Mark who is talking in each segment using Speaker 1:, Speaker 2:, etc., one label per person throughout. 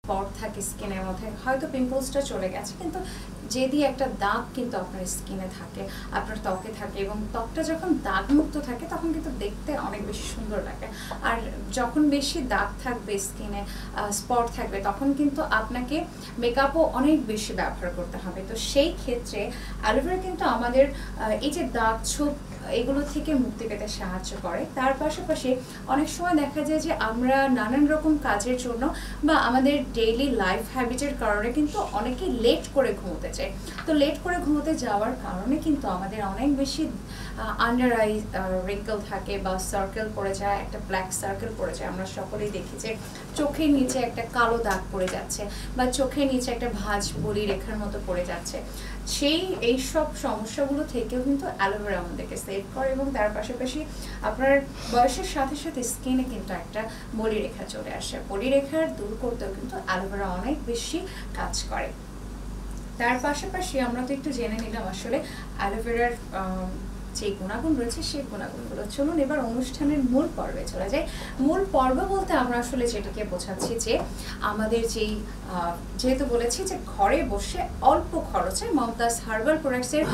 Speaker 1: Spot থাকে স্কিনের মধ্যে, হয়তো পিম্পলসটা চলে গেছে, কিন্তু যদি একটা দাগ কিন্তু আপনার স্কিনে থাকে, আপনার ত্বকে থাকে, এবং ত্বকটা যখন দাগমুক্ত থাকে তখন কিন্তু দেখতে অনেক বেশি সুন্দর লাগে। আর যখন বেশি দাগ থাকবে স্কিনে, স্পট থাকবে, তখন কিন্তু আপনাকে মেকআপও অনেক বেশি ব্যবহার করতে হবে। তো সেই ক্ষেত্রে অ্যালোভেরা কিন্তু আমাদের এই যে দাগ ছোপ এগুলো থেকে মুক্তি পেতে সাহায্য করে। তার পাশাপাশি অনেক সময় দেখা যায় যে আমরা নানান রকম কাজের জন্য বা আমাদের ডেইলি লাইফ হ্যাবিটের কারণে কিন্তু অনেকে লেট করে ঘুমোতে চায়। তো লেট করে ঘুমোতে যাওয়ার কারণে কিন্তু আমাদের অনেক বেশি আন্ডার আই রিঙ্কল থাকে বা সার্কেল পড়ে যায়, একটা ব্ল্যাক সার্কেল পড়ে যায়। আমরা সকলেই দেখি যে চোখের নিচে একটা কালো দাগ পড়ে যাচ্ছে বা চোখের নিচে একটা ভাঁজ বলি রেখার মতো পড়ে যাচ্ছে। এইসব সমস্যাগুলো থেকেও কিন্তু অ্যালোভেরা আমাদেরকে সেভ করে, এবং তার পাশাপাশি আপনার বয়সের সাথে সাথে স্কিনে কিন্তু একটা বলিরেখা চলে আসে। বলিরেখার দূর করতেও কিন্তু অ্যালোভেরা অনেক বেশি কাজ করে। তার পাশাপাশি আমরা তো একটু জেনে নিলাম আসলে অ্যালোভেরার যে গুণাগুণ রয়েছে সেই গুণাগুণগুলো। চলুন এবার অনুষ্ঠানের মূল পর্বে চলে যাই। মূল পর্ব বলতে আমরা আসলে যেটাকে বোঝাচ্ছি যে আমাদের যেই যেহেতু বলেছি যে ঘরে বসে অল্প খরচে মমতাজ হার্বাল প্রোডাক্টসের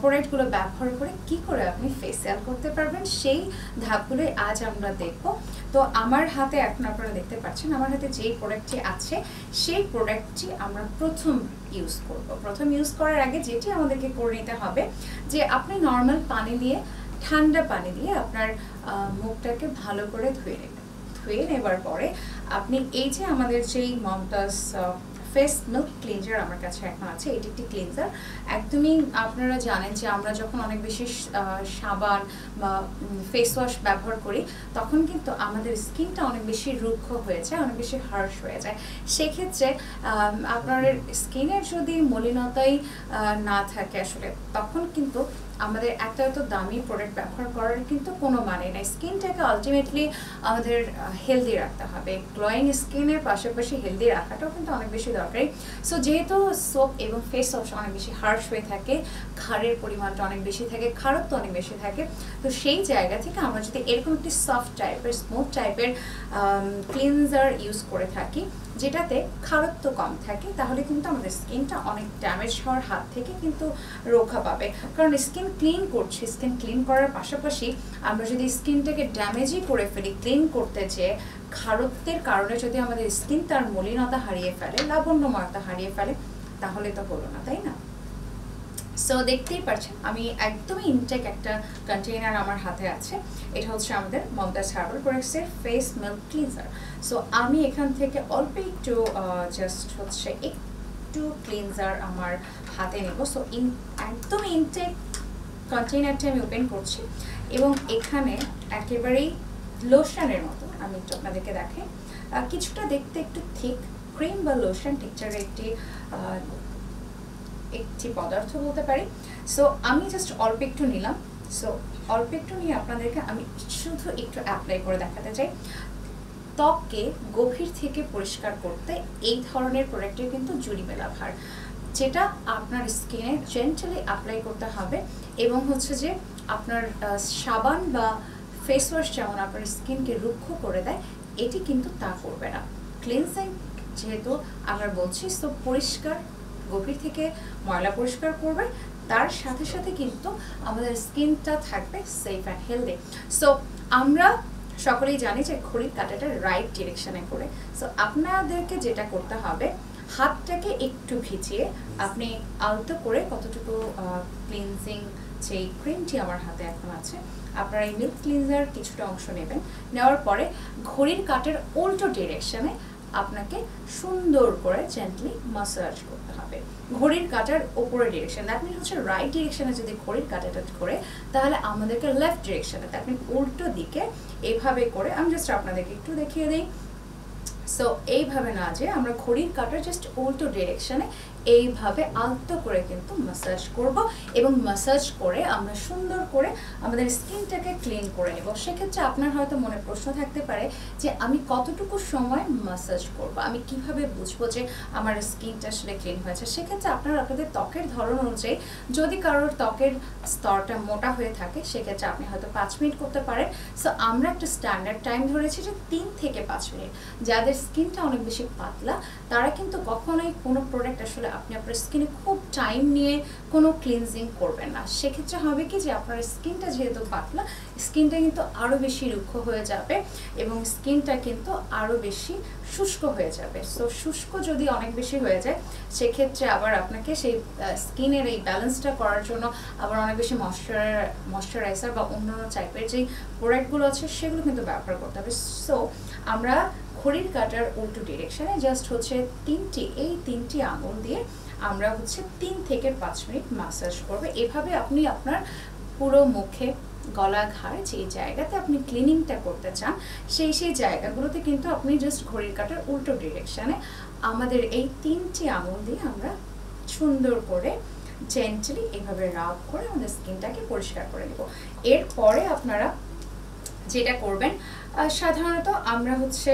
Speaker 1: প্রোডাক্টগুলো ব্যবহার করে কি করে আপনি ফেসিয়াল করতে পারবেন, সেই ধাপগুলোই আজ আমরা দেখব। তো আমার হাতে এখন আপনারা দেখতে পাচ্ছেন আমার হাতে যেই প্রোডাক্টটি আছে সেই প্রোডাক্টটি আমরা প্রথম ইউজ করব। প্রথম ইউজ করার আগে যেটি আমাদেরকে করে নিতে হবে যে আপনি নর্মাল পানি দিয়ে, ঠান্ডা পানি দিয়ে আপনার মুখটাকে ভালো করে ধুয়ে নেবেন। ধুয়ে নেবার পরে আপনি এই যে আমাদের যেই মমতাজ ফেস মিল্ক ক্লিনজার আমার কাছে এখন আছে, এটি একটি ক্লিনজার। একদমই আপনারা জানেন যে আমরা যখন অনেক বেশি সাবান বা ফেস ওয়াশ ব্যবহার করি তখন কিন্তু আমাদের স্কিনটা অনেক বেশি রুক্ষ হয়ে যায়, অনেক বেশি হার্শ হয়ে যায়। সেক্ষেত্রে আপনার স্কিনের যদি মলিনতাই না থাকে আসলে, তখন কিন্তু আমাদের একটা এত দামি প্রোডাক্ট ব্যবহার করার কিন্তু কোনো মানে নেই। স্কিনটাকে আলটিমেটলি আমাদের হেলদি রাখতে হবে। গ্লোয়িং স্কিনের পাশাপাশি হেলদি রাখাটাও কিন্তু অনেক বেশি দরকারি। সো যেহেতু সোপ এবং ফেস ওয়াশ অনেক বেশি হার্শ হয়ে থাকে, ক্ষারের পরিমাণটা অনেক বেশি থাকে, খারত্ব অনেক বেশি থাকে, তো সেই জায়গা থেকে আমরা যদি এরকম একটি সফট টাইপের, স্মুথ টাইপের ক্লিনজার ইউজ করে থাকি যেটাতে খারত্ব কম থাকে, তাহলে কিন্তু আমাদের স্কিনটা অনেক ড্যামেজ হওয়ার হাত থেকে কিন্তু রক্ষা পাবে। কারণ স্কিন ক্লিন করছি, স্কিন ক্লিন করার পাশাপাশি আমরা যদি স্কিনটাকে ড্যামেজই করে ফেলি ক্লিন করতে যেয়ে, খারত্বের কারণে যদি আমাদের স্কিন তার মলিনতা হারিয়ে ফেলে, লাবণ্যময়তা হারিয়ে ফেলে, তাহলে তো হলো না, তাই না? সো দেখতেই পাচ্ছেন আমি একদমই ইনটেক একটা কন্টেইনার আমার হাতে আছে। এটা হচ্ছে আমাদের মমতাজ হার্বাল প্রোডাক্টসের ফেস মিল্ক ক্লিনজার। সো আমি এখান থেকে অল্প একটু জাস্ট হচ্ছে একটু ক্লিনজার আমার হাতে নেব। সো একদম ইনটেক কন্টেইনারটি আমি ওপেন করছি, এবং এখানে একেবারেই লোশনের মতো আমি একটু আপনাদেরকে দেখাই। কিছুটা দেখতে একটু থিক ক্রিম বা লোশন টেক্সচারের একটি পদার্থ বলতে পারি। সো আমি জাস্ট অল্প একটু নিলাম। সো অল্প একটু নিয়ে আপনাদেরকে আমি শুধু একটু অ্যাপ্লাই করে দেখাতে চাই। ত্বককে গভীর থেকে পরিষ্কার করতে এই ধরনের প্রোডাক্টের কিন্তু জুড়ি মেলা ভার, যেটা আপনার স্কিনে জেন্টালি অ্যাপ্লাই করতে হবে, এবং হচ্ছে যে আপনার সাবান বা ফেস ওয়াশ যেমন আপনার স্কিনকে রুক্ষ করে দেয়, এটি কিন্তু তা করবে না। ক্লিনজিং যেহেতু আমরা বলছি, সো পরিষ্কার, গভীর থেকে ময়লা পরিষ্কার করবে, তার সাথে সাথে কিন্তু আমাদের স্কিনটা থাকবে সেফ অ্যান্ড হেলদি। সো আমরা সকলেই জানি যে ঘড়ির কাঁটাটা রাইট ডিরেকশনে করে। সো আপনাদেরকে যেটা করতে হবে, হাতটাকে একটু ভিজিয়ে আপনি আলতো করে কতটুকু ক্লিনজিং যেই ক্রিমটি আমার হাতে এখন আছে, আপনারা এই মিল্ক ক্লিনজার কিছুটা অংশ নেবেন। নেওয়ার পরে ঘড়ির কাঁটার উল্টো ডিরেকশনে আপনাকে সুন্দর করে জেন্টলি মাসাজ করতে হবে। ঘড়ির কাঁটার ওপরের ডিরেকশন, দ্যাট মিন হচ্ছে রাইট ডিরেকশনে যদি ঘড়ির কাঁটাটা করে, তাহলে আমাদেরকে লেফট ডিরেকশনে, দ্যাট মিন উল্টো দিকে এভাবে করে, আমি জাস্ট আপনাদেরকে একটু দেখিয়ে দিই। সো এইভাবে না যে আমরা ঘড়ির কাঁটার জাস্ট উল্টো ডিরেকশনে এইভাবে আলতো করে কিন্তু মাসাজ করব, এবং মাসাজ করে আমরা সুন্দর করে আমাদের স্কিনটাকে ক্লিন করে নেব। সেক্ষেত্রে আপনার হয়তো মনে প্রশ্ন থাকতে পারে যে আমি কতটুকু সময় মাসাজ করব, আমি কিভাবে বুঝবো যে আমার স্কিনটা আসলে ক্লিন হয়েছে। সেক্ষেত্রে আপনাদের ত্বকের ধরন অনুযায়ী, যদি কারোর ত্বকের স্তরটা মোটা হয়ে থাকে সেক্ষেত্রে আপনি হয়তো 5 মিনিট করতে পারেন। সো আমরা একটা স্ট্যান্ডার্ড টাইম ধরেছি যে 3 থেকে 5 মিনিট। যাদের স্কিনটা অনেক বেশি পাতলা, তারা কিন্তু কখনোই কোনো প্রোডাক্ট আসলে আপনি আপনার স্কিনে খুব টাইম নিয়ে কোনো ক্লিনজিং করবেন না। সেক্ষেত্রে হবে কি যে আপনার স্কিনটা যেহেতু পাতলা, স্কিনটা কিন্তু আরও বেশি রুক্ষ হয়ে যাবে এবং স্কিনটা কিন্তু আরও বেশি শুষ্ক হয়ে যাবে। সো শুষ্ক যদি অনেক বেশি হয়ে যায়, সেক্ষেত্রে আবার আপনাকে সেই স্কিনের এই ব্যালেন্সটা করার জন্য আবার অনেক বেশি ময়শ্চারাইজার বা অন্যান্য টাইপের যেই প্রোডাক্টগুলো আছে সেগুলো কিন্তু ব্যবহার করতে হবে। সো আমরা ঘড়ির কাঁটার উল্টো ডিরেকশনে জাস্ট হচ্ছে এই তিনটি আঙুল দিয়ে আমরা হচ্ছে 3 থেকে 5 মিনিট ম্যাসাজ করব। এভাবে আপনি আপনার পুরো মুখে, গলা, ঘাড় যে জায়গাতে আপনি ক্লিনিংটা করতে চান সেই জায়গাগুলোতে কিন্তু আপনি জাস্ট ঘড়ির কাঁটার উল্টো ডিরেকশনে আমাদের এই 3টি আঙুল দিয়ে আমরা সুন্দর করে জেন্টলি এভাবে রাব করে আমাদের স্কিনটাকে পরিষ্কার করে নেব। এরপরে আপনারা যেটা করবেন, সাধারণত আমরা হচ্ছে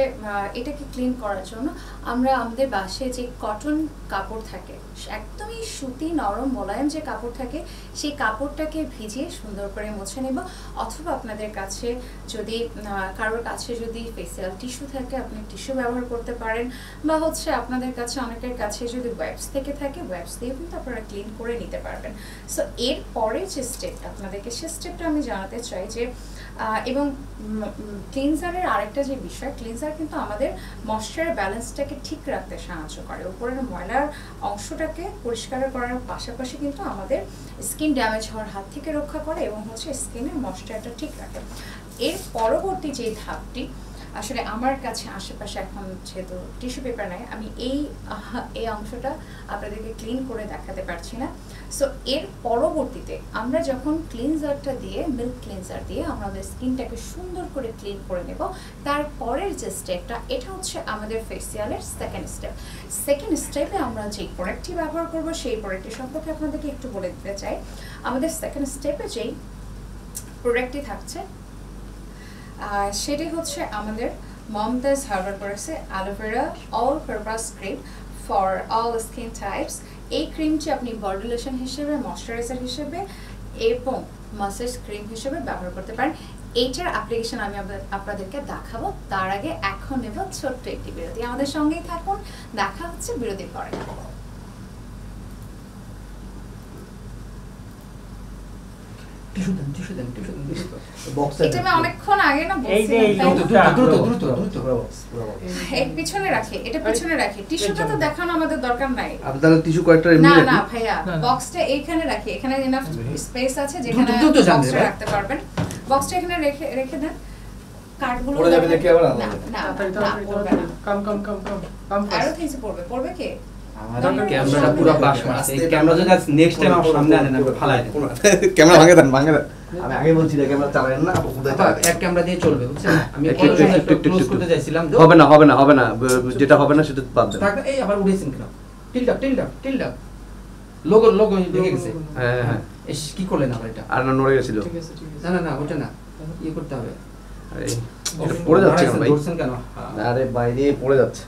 Speaker 1: এটাকে ক্লিন করার জন্য আমরা আমাদের বাসায় যে কটন কাপড় থাকে, একদমই সুতি নরম মোলায়েম যে কাপড় থাকে, সেই কাপড়টাকে ভিজিয়ে সুন্দর করে মুছে নেব। অথবা আপনাদের কাছে যদি কারোর কাছে যদি ফেসিয়াল টিস্যু থাকে, আপনি টিস্যু ব্যবহার করতে পারেন, বা হচ্ছে আপনাদের কাছে অনেকের কাছে যদি ওয়্যাক্স থেকে থাকে, ওয়্যাক্স দিয়ে কিন্তু আপনারা ক্লিন করে নিতে পারবেন। সো এরপরে যে স্টেপটা আপনাদেরকে, সে স্টেপটা আমি জানাতে চাই যে এবং ক্লিনজারের আরেকটা যে বিষয়, ক্লিনজার কিন্তু আমাদের ময়েশ্চার ব্যালেন্সটাকে ঠিক রাখতে সাহায্য করে, উপরের ময়লার অংশটাকে পরিষ্কার করার পাশাপাশি কিন্তু আমাদের স্কিন ড্যামেজ হওয়ার হাত থেকে রক্ষা করে এবং হচ্ছে স্কিনের ময়েশ্চারটা ঠিক রাখে। এর পরবর্তী যে ধাপটি, আসলে আমার কাছে আশেপাশে এখন যেহেতু টিস্যু পেপার নাই, আমি এই অংশটা আপনাদেরকে ক্লিন করে দেখাতে পারছি না। সো এর পরবর্তীতে আমরা যখন ক্লিনজারটা দিয়ে, মিল্ক ক্লিনজার দিয়ে আমাদের স্কিনটাকে সুন্দর করে ক্লিন করে নেব, তারপরের যে স্টেপটা, এটা হচ্ছে আমাদের ফেসিয়ালের সেকেন্ড স্টেপে আমরা যেই প্রোডাক্টটি ব্যবহার করব সেই প্রোডাক্টটি সম্পর্কে আপনাদেরকে একটু বলে দিতে চাই। আমাদের সেকেন্ড স্টেপে যেই প্রোডাক্টটি থাকছে সেটি হচ্ছে আমাদের মমতাজ হার্বাল প্রোডাক্টসের aloe vera all purpose cream for all skin types. এই ক্রিমটি আপনি বডি লোশন হিসেবে, ময়শ্চারাইজার হিসেবে এবং মাসাজ ক্রিম হিসেবে ব্যবহার করতে পারেন। এইটার অ্যাপ্লিকেশন আমি আপনাদেরকে দেখাবো। তার আগে এখন নেব ছোট্ট একটি বিরতি। আমাদের সঙ্গেই থাকুন, দেখা হচ্ছে বিরতির পরে। এটা আমি অনেকক্ষণ আগে না বলছিলাম, পিছনে রাখি, এটা পিছনে রাখি। টিস্যুটা তো দেখানো আমাদের দরকার নাই।
Speaker 2: আপনারা টিস্যু কয়েকটা এমনি রাখি।
Speaker 1: না ভাইয়া, বক্সটা এইখানে রাখি, এখানে এনাফ স্পেস আছে যেখানে বক্সটা রাখতে পারবেন। বক্সটা এখানে রেখে দেন। কার্ডগুলো
Speaker 2: পড়ে যাবে দেখি আবার।
Speaker 1: না কাম আরো কিছু পড়বে কে?
Speaker 3: আমাদের ক্যামেরাটা পুরো বাস মারছে। এই ক্যামেরা যদি নেক্সট টাইম আমার সামনে আনেন, আমি ফালাই দেব।
Speaker 2: ক্যামেরা ভাঙে দেন। আমি আগে বলছি না ক্যামেরা চালায়েন না, আপু খুদাই চালাবেন।
Speaker 3: এক ক্যামেরা দিয়ে চলবে, বুঝছেন? আমি একটু ক্লোজ করতে চাইছিলাম।
Speaker 2: হবে না, যেটা হবে না সেটা বাদ দেন।
Speaker 3: থাকবে। এই আবার উড়েছেন কেন? টিল্ড আপ লোগো দেখে গেছে।
Speaker 2: হ্যাঁ
Speaker 3: এস কি করলেন আবার এটা?
Speaker 2: আর না নড়ে গেছিল।
Speaker 3: ঠিক আছে না ওটা না, ই করতে হবে।
Speaker 2: আরে এটা পড়ে যাচ্ছে কেন ভাই?
Speaker 3: ধরছেন কেন?
Speaker 2: আরে বাইরে পড়ে যাচ্ছে।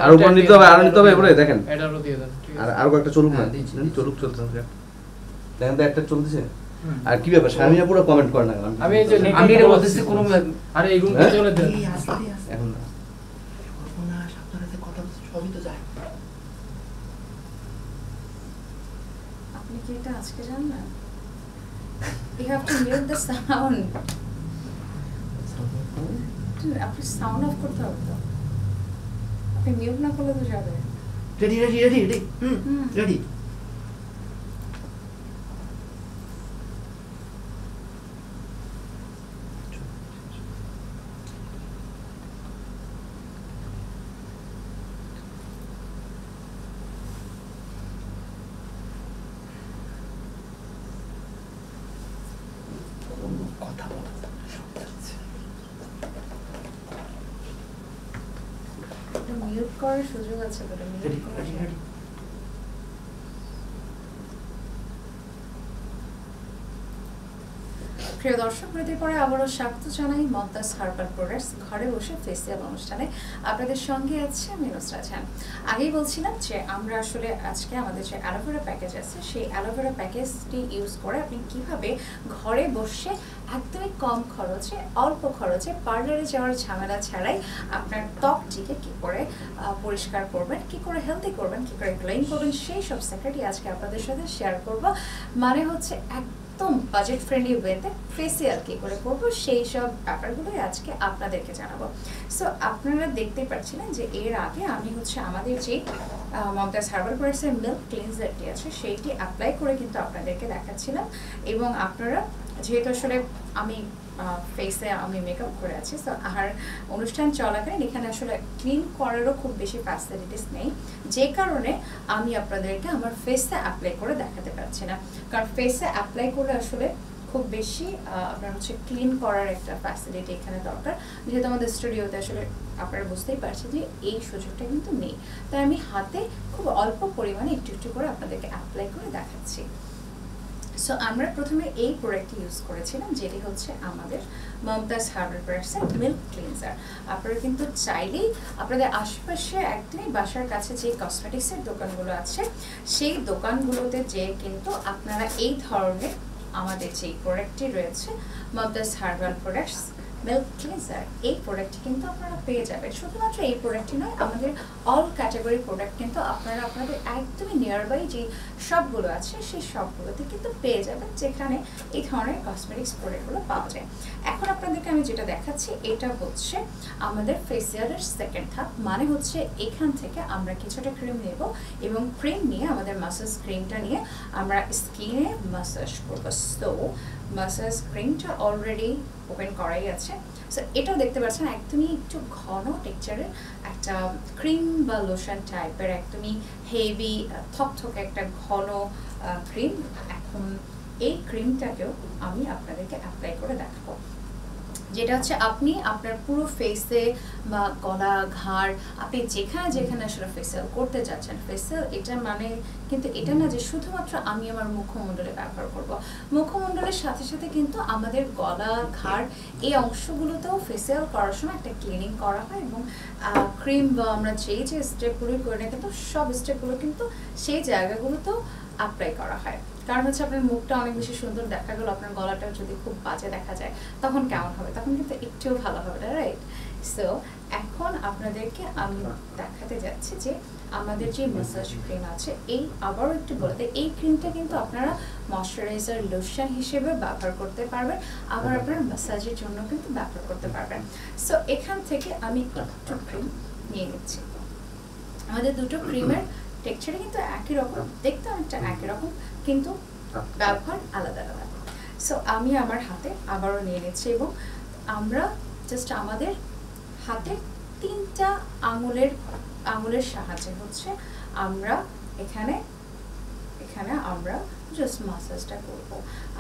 Speaker 2: আর উপর নিতে হবে এবারে দেখেন।
Speaker 4: এটারও দিয়ে দেন। ঠিক আছে।
Speaker 2: আর কয়েকটা চলুক না। চলতে দেখেন তো একটা চলতেছে। আর কি ব্যাপার, শামিনা পুরো কমেন্ট করে না।
Speaker 4: আমি এই যে
Speaker 3: আমি এটা বলতেছি কোন
Speaker 4: আরে এই রুমে চলে দেন।
Speaker 2: এখন না
Speaker 3: সাবধানে কথা সবই তো যায়।
Speaker 1: আপনি কি এটা আজকে জানেন না? You have to mute the sound. আপনি সাউন্ড অফ করতে হবে তো। আপনি মিউট না করলে তো যাবে।
Speaker 3: রেডি রেডি
Speaker 1: মিউট করার সুযোগ আছে তো।
Speaker 3: রেডি
Speaker 1: প্রিয় দর্শক বৃন্দের পরে আবারও স্বাগত জানাই মমতাজ হার্বাল প্রোডাক্টস ঘরে বসে ফেসিয়াল অনুষ্ঠানে। আপনাদের সঙ্গে আছে আমি নুসরাত জাহান। আগেই বলছিলাম যে আমরা আসলে আজকে আমাদের যে অ্যালোভেরা প্যাকেজ আছে সেই অ্যালোভেরা প্যাকেজটি ইউজ করে আপনি কিভাবে ঘরে বসে একদমই কম খরচে অল্প খরচে পার্লারে যাওয়ার ঝামেলা ছাড়াই আপনার ত্বকটিকে কী করে পরিষ্কার করবেন, কী করে হেলদি করবেন, কী করে গ্লোয়িং করবেন, সেই সব সেক্রেটই আজকে আপনাদের সাথে শেয়ার করব। মানে হচ্ছে একদম বাজেট ফ্রেন্ডলি ওয়েতে ফেসিয়াল কী করে করবো সেই সব ব্যাপারগুলোই আজকে আপনাদেরকে জানাবো। সো আপনারা দেখতেই পাচ্ছিলেন যে এর আগে আমি হচ্ছে আমাদের যে মমতাজ হার্বাল প্রোডাক্টসের মিল্ক ক্লিনজারটি আছে সেইটি অ্যাপ্লাই করে কিন্তু আপনাদেরকে দেখাচ্ছিলাম। এবং আপনারা যেহেতু আসলে আমি ফেসে আমি মেকআপ করে আছি, সো আর অনুষ্ঠান চলাকালীন এখানে আসলে ক্লিন করারও খুব বেশি ফ্যাসিলিটিস নেই, যে কারণে আমি আপনাদেরকে আমার ফেসে অ্যাপ্লাই করে দেখাতে পারছি না। কারণ ফেসে অ্যাপ্লাই করে আসলে খুব বেশি আপনার হচ্ছে ক্লিন করার একটা ফ্যাসিলিটি এখানে দরকার, যেহেতু আমাদের স্টুডিওতে আসলে আপনারা বুঝতেই পারছেন যে এই সুযোগটা কিন্তু নেই। তাই আমি হাতে খুব অল্প পরিমাণে একটু একটু করে আপনাদেরকে অ্যাপ্লাই করে দেখাচ্ছি। সো আমরা প্রথমে এই প্রোডাক্টটি ইউজ করেছিলাম, যেটি হচ্ছে আমাদের মমতাজ হার্বাল প্রোডাক্টসের মিল্ক ক্লিনজার। আপনারা কিন্তু চাইলেই আপনাদের আশেপাশে একদমই বাসার কাছে যে কসমেটিক্সের দোকানগুলো আছে সেই দোকানগুলোতে যে কিন্তু আপনারা এই ধরনের আমাদের যেই প্রোডাক্টটি রয়েছে Mumtaz herbal products milk cleanser, এই প্রোডাক্টটি কিন্তু আপনারা পেয়ে যাবেন। শুধুমাত্র এই প্রোডাক্টটি নয়, আমাদের অল ক্যাটাগরি প্রোডাক্ট কিন্তু আপনারা আপনাদের একদমই নিয়ারবাই যে শপগুলো আছে সেই শপগুলোতে কিন্তু পেয়ে যাবেন, যেখানে এই ধরনের কসমেটিক্স প্রোডাক্টগুলো পাওয়া যায়। এখন আপনাদেরকে আমি যেটা দেখাচ্ছি এটা হচ্ছে আমাদের ফেসিয়ালের সেকেন্ড ধাপ। মানে হচ্ছে এখান থেকে আমরা কিছুটা ক্রিম নেব এবং ক্রিম নিয়ে আমাদের মাসাজ ক্রিমটা নিয়ে আমরা স্কিনে মাসাজ করবো। সো মাসাজ ক্রিমটা অলরেডি ওপেন করাই আছে। সো এটাও দেখতে পাচ্ছেন একদমই একটু ঘন টেক্সচারের একটা ক্রিম বা লোশন টাইপের, একদমই হেভি থকথকে একটা ঘন ক্রিম। এখন এই ক্রিমটাকেও আমি আপনাদেরকে অ্যাপ্লাই করে দেখাবো, যেটা হচ্ছে আপনি আপনার পুরো ফেসে বা গলা ঘাড় আপনি যেখানে যেখানে আসলে ফেসিয়াল করতে যাচ্ছেন, ফেসিয়াল এটা মানে কিন্তু এটা না যে শুধুমাত্র আমি আমার মুখমণ্ডলে ব্যবহার করব। মুখমণ্ডলের সাথে সাথে কিন্তু আমাদের গলা ঘাড় এই অংশগুলোতেও ফেসিয়াল করার সময় একটা ক্লিনিং করা হয় এবং ক্রিম বা আমরা যেই যে স্টেপগুলো করি না কিন্তু সব স্টেপগুলো কিন্তু সেই জায়গাগুলোতেও অ্যাপ্লাই করা হয়। কারণ হচ্ছে আপনার মুখটা অনেক বেশি সুন্দর দেখা গেল, আপনার গলাটা যদি খুব বাজে দেখা যায় তখন কেমন হবে, তখন কিন্তু একটুও ভালো হবে না, রাইট? সো এখন আপনাদেরকে আমি দেখাতে যাচ্ছি যে আমাদের যে ম্যাসাজ ক্রিম আছে, এই আবারও একটু বলতে এই ক্রিমটা কিন্তু আপনারা ময়শ্চারাইজার লোশন হিসেবে ব্যবহার করতে পারবেন, আবার আপনার ম্যাসাজের জন্য কিন্তু ব্যবহার করতে পারবেন। সো এখান থেকে আমি একটু ক্রিম নিয়ে নিচ্ছি। আমাদের দুটো ক্রিমের টেক্সচারে কিন্তু একই রকম, দেখতে অনেকটা একই রকম, কিন্তু ব্যবহার আলাদা আলাদা। সো আমি আমার হাতে আবারও নিয়ে নিচ্ছি এবং আমরা জাস্ট আমাদের হাতে 3টা আঙুলের সাহায্যে হচ্ছে আমরা এখানে আমরা জাস্ট মাসাজটা করব।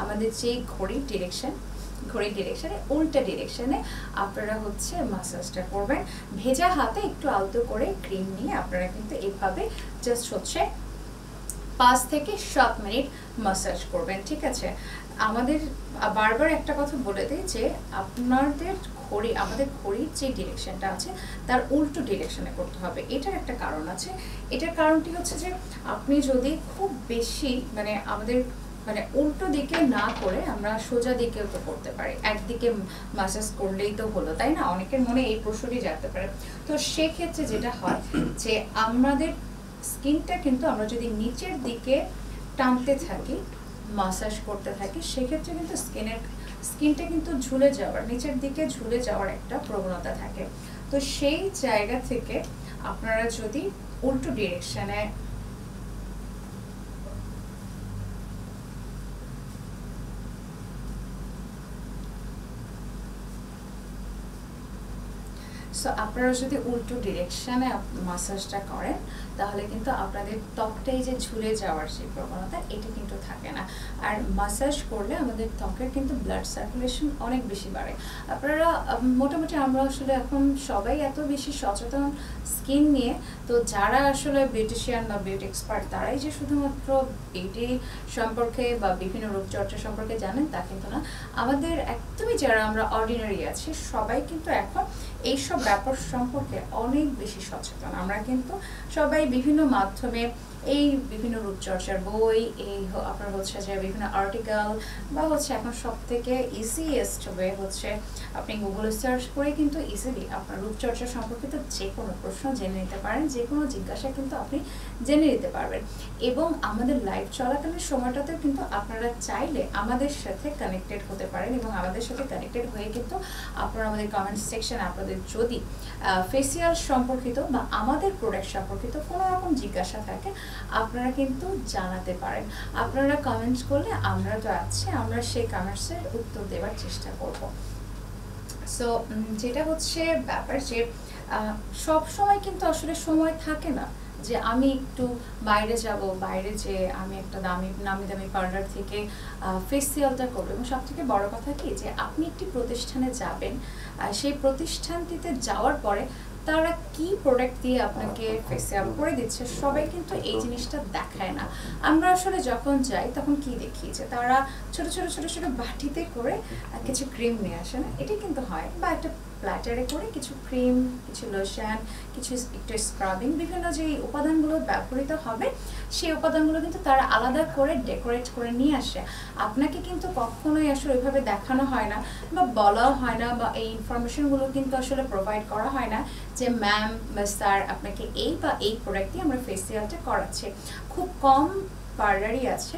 Speaker 1: আমাদের যে ঘড়ির ডিরেকশনে উল্টা ডিরেকশনে আপনারা হচ্ছে মাসাজটা করবেন। ভেজা হাতে একটু আলতো করে ক্রিম নিয়ে আপনারা কিন্তু এভাবে জাস্ট হচ্ছে 5 থেকে 7 মিনিট মাসাজ করবেন, ঠিক আছে? আমাদের বারবার একটা কথা বলে দিই যে আমাদের ঘড়ির যে ডিরেকশনটা আছে তার উল্টো ডিরেকশনে করতে হবে। এটার একটা কারণ আছে। এটার কারণটি হচ্ছে যে আপনি যদি খুব বেশি আমাদের উল্টো দিকে না করে আমরা সোজা দিকেও তো করতে পারি, একদিকে মাসাজ করলেই তো হলো, তাই না? অনেকের মনে এই প্রশ্নটি জানতে পারে। তো সেক্ষেত্রে যেটা হয় যে আমাদের স্কিনটা কিন্তু আমরা যদি নিচের দিকে টানতে থাকি, মাসাজ করতে থাকি, সেক্ষেত্রে কিন্তু স্কিনটা কিন্তু নিচের দিকে ঝুলে যাওয়ার একটা প্রবণতা থাকে। তো সেই জায়গা থেকে আপনারা যদি উল্টো ডিরেকশনে সো আপনারা যদি উল্টো ডিরেকশনে মাসাজটা করেন তাহলে কিন্তু আপনাদের ত্বকটাই যে ঝুলে যাওয়ার যে প্রবণতা এটা কিন্তু থাকে না। আর মাসাজ করলে আমাদের ত্বকের কিন্তু ব্লাড সার্কুলেশন অনেক বেশি বাড়ে। আপনারা মোটামুটি আমরা আসলে এখন সবাই এত বেশি সচেতন স্কিন নিয়ে, তো যারা আসলে বিউটিশিয়ান বা বিউটি এক্সপার্ট তারাই যে শুধুমাত্র বিউটি সম্পর্কে বা বিভিন্ন রূপচর্চা সম্পর্কে জানেন তা কিন্তু না। আমাদের একদমই যারা আমরা অর্ডিনারি আছি সবাই কিন্তু এখন এইসব ব্যাপার সম্পর্কে অনেক বেশি সচেতন। আমরা কিন্তু সবাই বিভিন্ন মাধ্যমে এই বিভিন্ন রূপচর্চার বই, এই আপনার হচ্ছে যে বিভিন্ন আর্টিকেল বা হচ্ছে এখন সব থেকে ইজিয়েস্ট ওয়ে হচ্ছে আপনি গুগলে সার্চ করে কিন্তু ইজিলি আপনার রূপচর্চা সম্পর্কিত যে কোনো প্রশ্ন জেনে নিতে পারেন, যে কোনো জিজ্ঞাসা কিন্তু আপনি জেনে নিতে পারবেন। এবং আমাদের লাইভ চলাকালীন সময়টাতেও কিন্তু আপনারা চাইলে আমাদের সাথে কানেক্টেড হতে পারেন এবং আমাদের সাথে কানেক্টেড হয়ে কিন্তু আপনারা আমাদের কমেন্ট সেকশন আপনাদের যদি ফেসিয়াল সম্পর্কিত বা আমাদের প্রোডাক্ট সম্পর্কিত কোনো রকম জিজ্ঞাসা থাকে আপনারা কিন্তু জানাতে পারেন। আপনারা কমেন্টস করলে আমরা তো আছি, আমরা সেই কমেন্টসের উত্তর দেওয়ার চেষ্টা করব। সো যেটা হচ্ছে ব্যাপার যে সব সময় কিন্তু আসলে সময় থাকে না যে আমি একটু বাইরে যাব, বাইরে যে আমি একটা নামি দামি পার্লার থেকে ফেসিয়ালটা করবো। এবং সব থেকে বড় কথা কি যে আপনি একটি প্রতিষ্ঠানে যাবেন, সেই প্রতিষ্ঠানটিতে যাওয়ার পরে তারা কি প্রোডাক্ট দিয়ে আপনাকে ফেসিয়াল করে দিচ্ছে সবাই কিন্তু এই জিনিসটা দেখায় না। আমরা আসলে যখন যাই তখন কি দেখি যে তারা ছোট ছোট ছোট ছোট বাটিতে করে কিছু ক্রিম নিয়ে আসে না, এটি কিন্তু হয়, বা একটা প্ল্যাটারে করে কিছু ক্রিম, কিছু লোশন, কিছু একটু স্ক্রাবিং, বিভিন্ন যে উপাদানগুলো ব্যবহৃত হবে সেই উপাদানগুলো কিন্তু তারা আলাদা করে ডেকোরেট করে নিয়ে আসে। আপনাকে কিন্তু কখনোই আসলে ওইভাবে দেখানো হয় না বা বলাও হয় না, বা এই ইনফরমেশনগুলো কিন্তু আসলে প্রোভাইড করা হয় না যে ম্যাম বা স্যার আপনাকে এই বা এই প্রোডাক্ট দিয়ে আমরা ফেসিয়ালটা করাচ্ছি। খুব কম পার্লারই আছে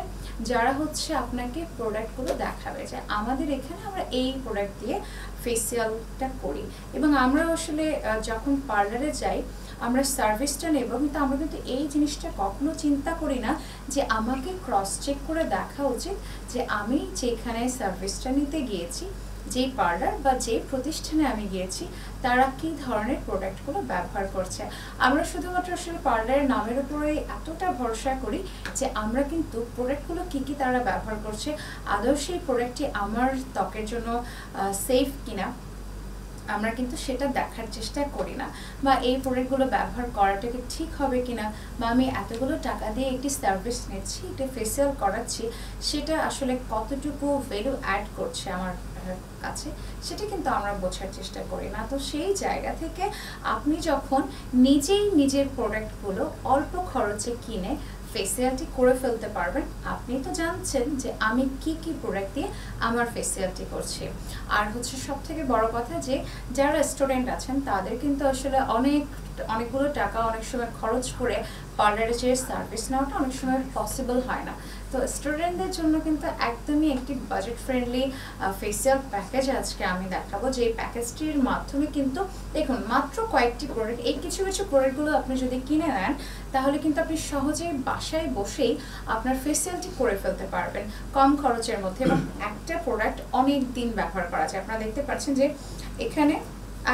Speaker 1: যারা হচ্ছে আপনাকে প্রোডাক্টগুলো দেখাবে যে আমাদের এখানে আমরা এই প্রোডাক্ট দিয়ে ফেসিয়ালটা করি। এবং আমরা আসলে যখন পার্লারে যাই আমরা সার্ভিসটা নেব, কিন্তু আমরা কিন্তু এই জিনিসটা কখনো চিন্তা করি না যে আমাকে ক্রস চেক করে দেখা উচিত যে আমি যেখানে সার্ভিসটা নিতে গিয়েছি, যেই পার্লার বা যে প্রতিষ্ঠানে আমি গিয়েছি তারা কি ধরনের প্রোডাক্টগুলো ব্যবহার করছে। আমরা শুধুমাত্র আসলে পার্লারের নামের উপরে এতটা ভরসা করি যে আমরা কিন্তু প্রোডাক্টগুলো কি কি তারা ব্যবহার করছে, আদৌ সেই প্রোডাক্টটি আমার ত্বকের জন্য সেফ কিনা আমরা কিন্তু সেটা দেখার চেষ্টা করি না, বা এই প্রোডাক্টগুলো ব্যবহার করাটা কি ঠিক হবে কিনা, বা আমি এতগুলো টাকা দিয়ে একটি সার্ভিস নিচ্ছি, একটা ফেসিয়াল করাচ্ছি, সেটা আসলে কতটুকু ভ্যালু অ্যাড করছে আমার কাছে সেটা কিন্তু আমরা বোঝার চেষ্টা করি না। তো সেই জায়গা থেকে আপনি যখন নিজেই নিজের প্রোডাক্টগুলো অল্প খরচে কিনে ফেসিয়ালটি করে ফেলতে পারবেন, আপনি তো জানছেন যে আমি কি কি প্রোডাক্ট দিয়ে আমার ফেসিয়ালটি করছি। আর হচ্ছে সব থেকে বড় কথা যে যারা স্টুডেন্ট আছেন তাদের কিন্তু আসলে অনেকগুলো টাকা অনেক সময় খরচ করে পার্লারে যে সার্ভিস নেওয়াটা অনেক সময় পসিবল হয় না। তো স্টুডেন্টদের জন্য কিন্তু একদমই একটি বাজেট ফ্রেন্ডলি ফেসিয়াল প্যাকেজ আজকে আমি দেখাবো, যে প্যাকেজটির মাধ্যমে কিন্তু দেখুন মাত্র কয়েকটি প্রোডাক্ট, এই কিছু কিছু প্রোডাক্টগুলো আপনি যদি কিনে নেন তাহলে কিন্তু আপনি সহজেই বাসায় বসেই আপনার ফেসিয়ালটি করে ফেলতে পারবেন কম খরচের মধ্যে, এবং একটা প্রোডাক্ট অনেক দিন ব্যবহার করা যায়। আপনারা দেখতে পাচ্ছেন যে এখানে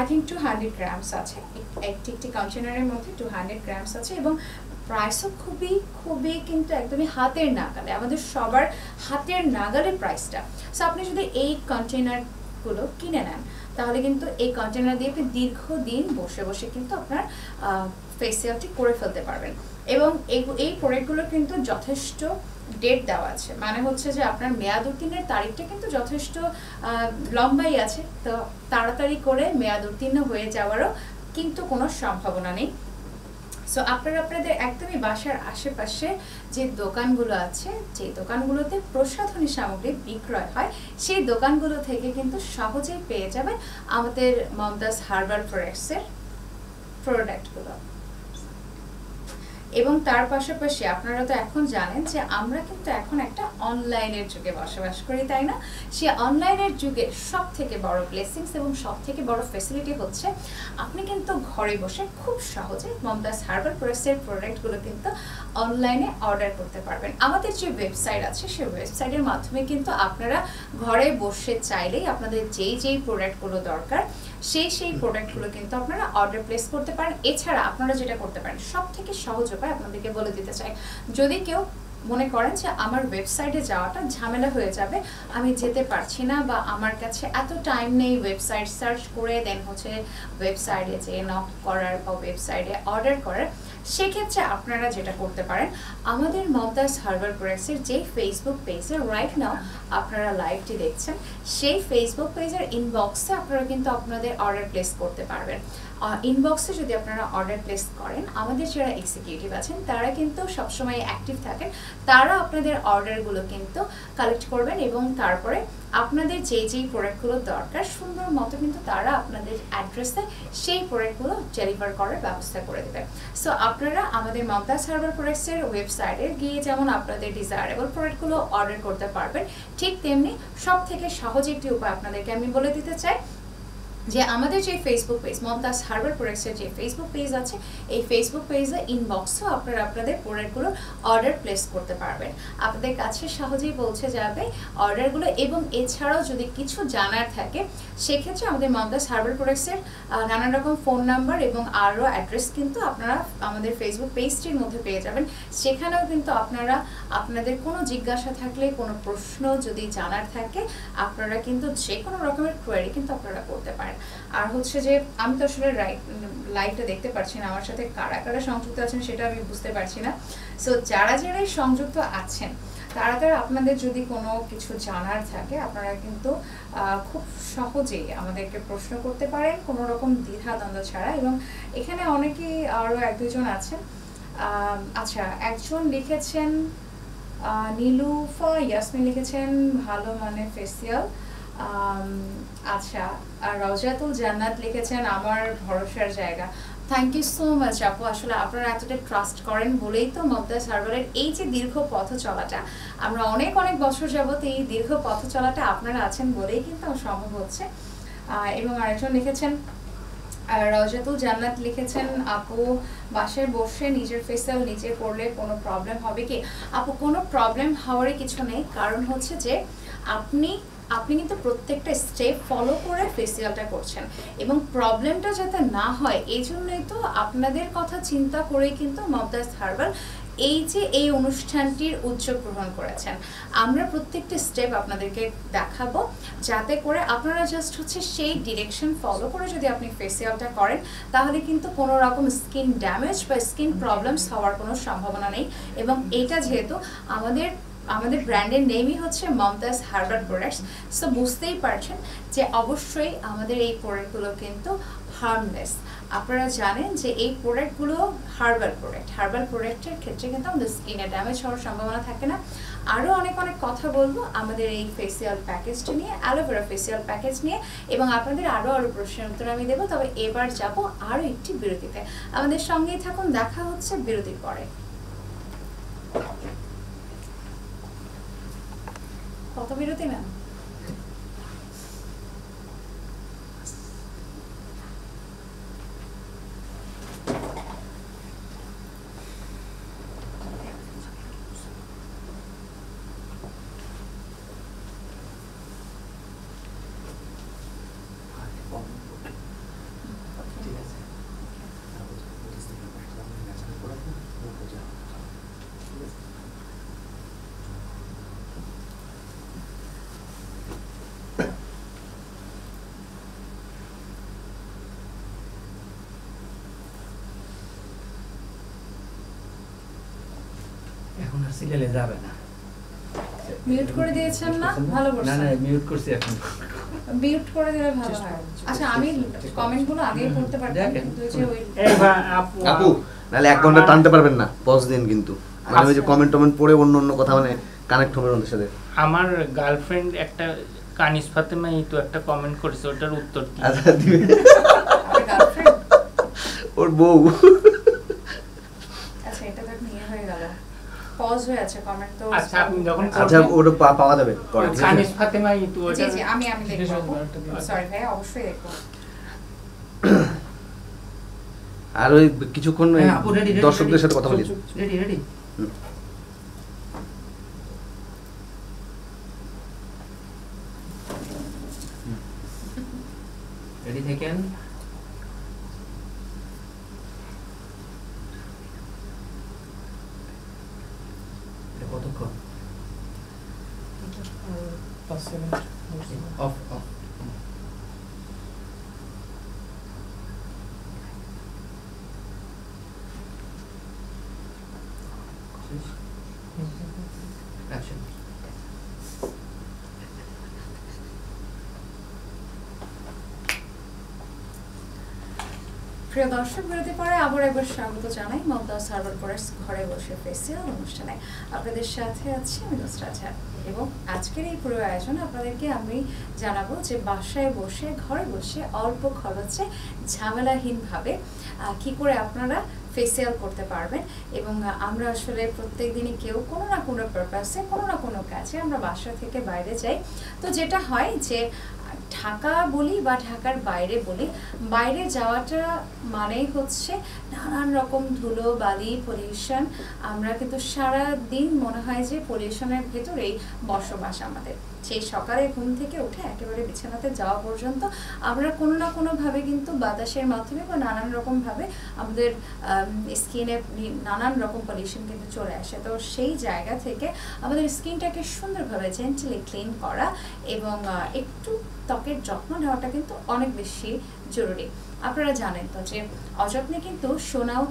Speaker 1: I think 200 গ্রামস আছে, একটি কন্টেনারের মধ্যে 200 গ্রামস আছে, এবং প্রাইসও খুবই কিন্তু একদমই হাতের নাগালে, আমাদের সবার হাতের নাগালে প্রাইসটা। সো আপনি যদি এই কন্টেনারগুলো কিনে নেন তাহলে কিন্তু এই কন্টেনার দিয়ে আপনি দীর্ঘদিন বসে বসে কিন্তু আপনার ফেসিয়ালটি করে ফেলতে পারবেন। এবং এই প্রোডাক্টগুলো কিন্তু যথেষ্ট ডেট দেওয়া আছে, মানে হচ্ছে যে আপনার মেয়াদ উত্তীর্ণের তারিখটা কিন্তু যথেষ্ট লম্বাই আছে, তো তাড়াতাড়ি করে মেয়াদ উত্তীর্ণ হয়ে যাওয়ারও কিন্তু কোনো সম্ভাবনা নেই। সো আপনারা আপনাদের একদমই বাসার আশেপাশে যে দোকানগুলো আছে, যে দোকানগুলোতে প্রসাধনী সামগ্রী বিক্রয় হয়, সেই দোকানগুলো থেকে কিন্তু সহজেই পেয়ে যাবেন আমাদের মমতাজ হার্বাল প্রোডাক্টসের প্রোডাক্টগুলো। এবং তার পাশাপাশি আপনারা তো এখন জানেন যে আমরা কিন্তু এখন একটা অনলাইনের যুগে বসবাস করি, তাই না? সে অনলাইনের যুগে সব থেকে বড় ব্লেসিংস এবং সব থেকে বড় ফ্যাসিলিটি হচ্ছে আপনি কিন্তু ঘরে বসে খুব সহজে মমতাজ হার্বাল প্রোডাক্টসের প্রোডাক্টগুলো কিন্তু অনলাইনে অর্ডার করতে পারবেন। আমাদের যে ওয়েবসাইট আছে সেই ওয়েবসাইটের মাধ্যমে কিন্তু আপনারা ঘরে বসে চাইলেই আপনাদের যেই প্রোডাক্টগুলো দরকার সেই প্রোডাক্টগুলো কিন্তু আপনারা অর্ডার প্লেস করতে পারেন। এছাড়া আপনারা যেটা করতে পারেন, সব থেকে সহজ উপায় আপনাদেরকে বলে দিতে চাই, যদি কেউ মনে করেন যে আমার ওয়েবসাইটে যাওয়াটা ঝামেলা হয়ে যাবে, আমি যেতে পারছি না বা আমার কাছে এত টাইম নেই ওয়েবসাইট সার্চ করে দেন হচ্ছে ওয়েবসাইটে যে নক করার বা ওয়েবসাইটে অর্ডার করার, সেক্ষেত্রে আপনারা যেটা করতে পারেন, আমাদের মমতাজ হার্বাল প্রোডাক্টসের যে ফেসবুক পেজে রাইট নাও আপনারা লাইভটি দেখছেন, সেই ফেসবুক পেজের ইনবক্সে আপনারা কিন্তু আপনাদের অর্ডার প্লেস করতে পারবেন। ইনবক্সে যদি আপনারা অর্ডার প্লেস করেন, আমাদের যারা এক্সিকিউটিভ আছেন তারা কিন্তু সবসময় অ্যাক্টিভ থাকেন, তারা আপনাদের অর্ডারগুলো কিন্তু কালেক্ট করবেন এবং তারপরে আপনাদের যেই প্রোডাক্টগুলো দরকার সুন্দর মতো কিন্তু তারা আপনাদের অ্যাড্রেসে সেই প্রোডাক্টগুলো ডেলিভার করার ব্যবস্থা করে দেবে। সো আপনারা আমাদের মমতাজ হার্বাল প্রোডাক্টসের ওয়েবসাইটে গিয়ে যেমন আপনাদের ডিজায়ারেবল প্রোডাক্টগুলো অর্ডার করতে পারবেন, ঠিক তেমনি সব থেকে সহজ একটি উপায় আপনাদেরকে আমি বলে দিতে চাই যে আমাদের যে ফেসবুক পেজ মমতাজ হার্বাল প্রোডাক্টসের যে ফেসবুক পেজ আছে, এই ফেসবুক পেজে ইনবক্সেও আপনারা আপনাদের প্রোডাক্টগুলো অর্ডার প্লেস করতে পারবেন। আপনাদের কাছে সহজেই পৌঁছে যাবে অর্ডারগুলো। এবং এছাড়াও যদি কিছু জানার থাকে, সেক্ষেত্রে আমাদের মমতাজ হার্বাল প্রোডাক্টসের নানান রকম ফোন নাম্বার এবং আরও অ্যাড্রেস কিন্তু আপনারা আমাদের ফেসবুক পেজটির মধ্যে পেয়ে যাবেন। সেখানেও কিন্তু আপনারা আপনাদের কোনো জিজ্ঞাসা থাকলে, কোনো প্রশ্ন যদি জানার থাকে, আপনারা কিন্তু যে কোনো রকমের কোয়েরি কিন্তু আপনারা করতে পারেন। আর হচ্ছে যে আমি তো আসলে লাইভটা দেখতে পাচ্ছি না, আমার সাথে কারা কারা সংযুক্ত আছেন সেটা আমি বুঝতে পারছি না। সো যারাই সংযুক্ত আছেন তারা আপনাদের যদি কোনো কিছু জানার থাকে, আপনারা কিন্তু খুব সহজেই আমাদেরকে প্রশ্ন করতে পারেন কোনো রকম দ্বিধাদ্বন্দ্ব ছাড়া। এবং এখানে অনেকেই আরও এক দুজন আছেন। আচ্ছা, একজন লিখেছেন নীলুফা ইয়াসমিন লিখেছেন ভালো মানে ফেসিয়াল। আচ্ছা, আর রওজাতুল জান্নাত লিখেছেন আমার ভরসার জায়গা। থ্যাংক ইউ সো মাচ আপু, আসলে আপনারা এতটা ট্রাস্ট করেন বলেই তো মমতাজ হার্বালের এই যে দীর্ঘ পথ চলাটা, আমরা অনেক বছর যাবত এই দীর্ঘ পথ চলাটা আপনারা আছেন বলেই কিন্তু সম্ভব হচ্ছে। এবং আরেকজন লিখেছেন রওজাতুল জান্নাত লিখেছেন আপু বাসায় বসে নিজের ফেসিয়াল নিজে করলে কোনো প্রবলেম হবে কি? আপু কোনো প্রবলেম হওয়ারই কিছু নেই, কারণ হচ্ছে যে আপনি কিন্তু প্রত্যেকটা স্টেপ ফলো করে ফেসিয়ালটা করছেন এবং প্রবলেমটা যাতে না হয় এই জন্যই তো আপনাদের কথা চিন্তা করেই কিন্তু মমতাজ হার্বাল এই অনুষ্ঠানটির উদ্যোগ গ্রহণ করেছেন। আমরা প্রত্যেকটা স্টেপ আপনাদেরকে দেখাবো যাতে করে আপনারা জাস্ট হচ্ছে সেই ডিরেকশন ফলো করে যদি আপনি ফেসিয়ালটা করেন, তাহলে কিন্তু কোনো রকম স্কিন ড্যামেজ বা স্কিন প্রবলেমস হওয়ার কোনো সম্ভাবনা নেই। এবং এটা যেহেতু আমাদের ব্র্যান্ডের নেমই হচ্ছে মমতাজ হার্বাল প্রোডাক্টস, সো বুঝতেই পারছেন যে অবশ্যই আমাদের এই প্রোডাক্টগুলো কিন্তু হার্মলেস। আপনারা জানেন যে এই প্রোডাক্টগুলো হার্বাল প্রোডাক্টের ক্ষেত্রে কিন্তু আমাদের স্কিনে ড্যামেজ হওয়ার সম্ভাবনা থাকে না। আরও অনেক কথা বলবো আমাদের এই ফেসিয়াল প্যাকেজটা নিয়ে, অ্যালোভেরা ফেসিয়াল প্যাকেজ নিয়ে, এবং আপনাদের আরও প্রশ্নের উত্তর আমি দেবো। তবে এবার যাব আরও একটি বিরতিতে, আমাদের সঙ্গেই থাকুন, দেখা হচ্ছে বিরতির পরে। কত বিরতি ম্যাম?
Speaker 3: এখন আর সিরিয়ালে যাবে না।
Speaker 1: মিউট করে দিয়েছেন না? ভালো করছেন।
Speaker 3: না মিউট করছি এখন।
Speaker 1: মিউট করে দিলে ভালো হয়। আচ্ছা, আমি কমেন্টগুলো আগেই পড়তে পারতাম, কিন্তু যে ওই
Speaker 2: আপু নালে 1 ঘন্টা টানতে পারবেন না, পজ দিন কিন্তু। মানে ওই যে কমেন্ট পড়ে অন্য কথা মানে কানেক্ট হবে ওদের সাথে।
Speaker 5: আমার গার্লফ্রেন্ড একটা কানিস ফাতেমা তো একটা কমেন্ট করেছে, ওটার উত্তর কি?
Speaker 2: আচ্ছা দিবে।
Speaker 1: গার্লফ্রেন্ড
Speaker 2: ওর বউ।
Speaker 1: আচ্ছা, এটা তো নিয়ে হয়ে গেল, পজ হয়ে আছে কমেন্ট তো।
Speaker 5: আচ্ছা, আপনি যখন
Speaker 2: আচ্ছা ওটা পাওয়া যাবে পরে।
Speaker 5: কানিস ফাতেমা তো ওটা
Speaker 1: জি আমি দেখব। সরি ভাই, অবশ্যই দেখব।
Speaker 2: আর ওই কিছুক্ষণ দর্শকদের সাথে কথা বলি।
Speaker 3: রেডি
Speaker 2: রেডি
Speaker 3: দেখেন এটা কতক্ষণ অফ অফ অ্যাকশন
Speaker 1: প্রিয় দর্শক, বিরতির পরে আবার একবার স্বাগত জানাই মমতাজ সার্ভার কোর্স ঘরে বসে ফেসিয়াল অনুষ্ঠানে। আপনাদের সাথে আছি আমি নুসরাত জাহান এবং আজকের এই পুরো আয়োজনে আপনাদেরকে আমি জানাবো যে বাসায় বসে ঘরে বসে অল্প খরচে ঝামেলাহীনভাবে কি করে আপনারা ফেসিয়াল করতে পারবেন। এবং আমরা আসলে প্রত্যেক দিনই কেউ কোনো না কোনো পারপাসে কোনো না কোনো কাজে আমরা বাসা থেকে বাইরে যাই। তো যেটা হয় যে ঢাকা বলি বা ঢাকার বাইরে বলি, বাইরে যাওয়াটা মানেই হচ্ছে নানান রকম ধুলো বালি পলিউশন। আমরা কিন্তু সারা দিন মনে হয় যে পলিউশনের ভেতরেই বসবাস আমাদের। সেই সকালে ঘুম থেকে উঠে একেবারে বিছানাতে যাওয়া পর্যন্ত আমরা কোনো না কোনোভাবে কিন্তু বাতাসের মাধ্যমে বা নানান রকমভাবে আমাদের স্কিনে নানান রকম পলিউশন কিন্তু চলে আসে। তো সেই জায়গা থেকে আমাদের স্কিনটাকে সুন্দরভাবে জেন্টলি ক্লিন করা এবং একটু ত্বকের যত্ন নেওয়াটা কিন্তু অনেক বেশি জরুরি। আপনারা জানেন তো যে অযত্নে কিন্তু সোনাও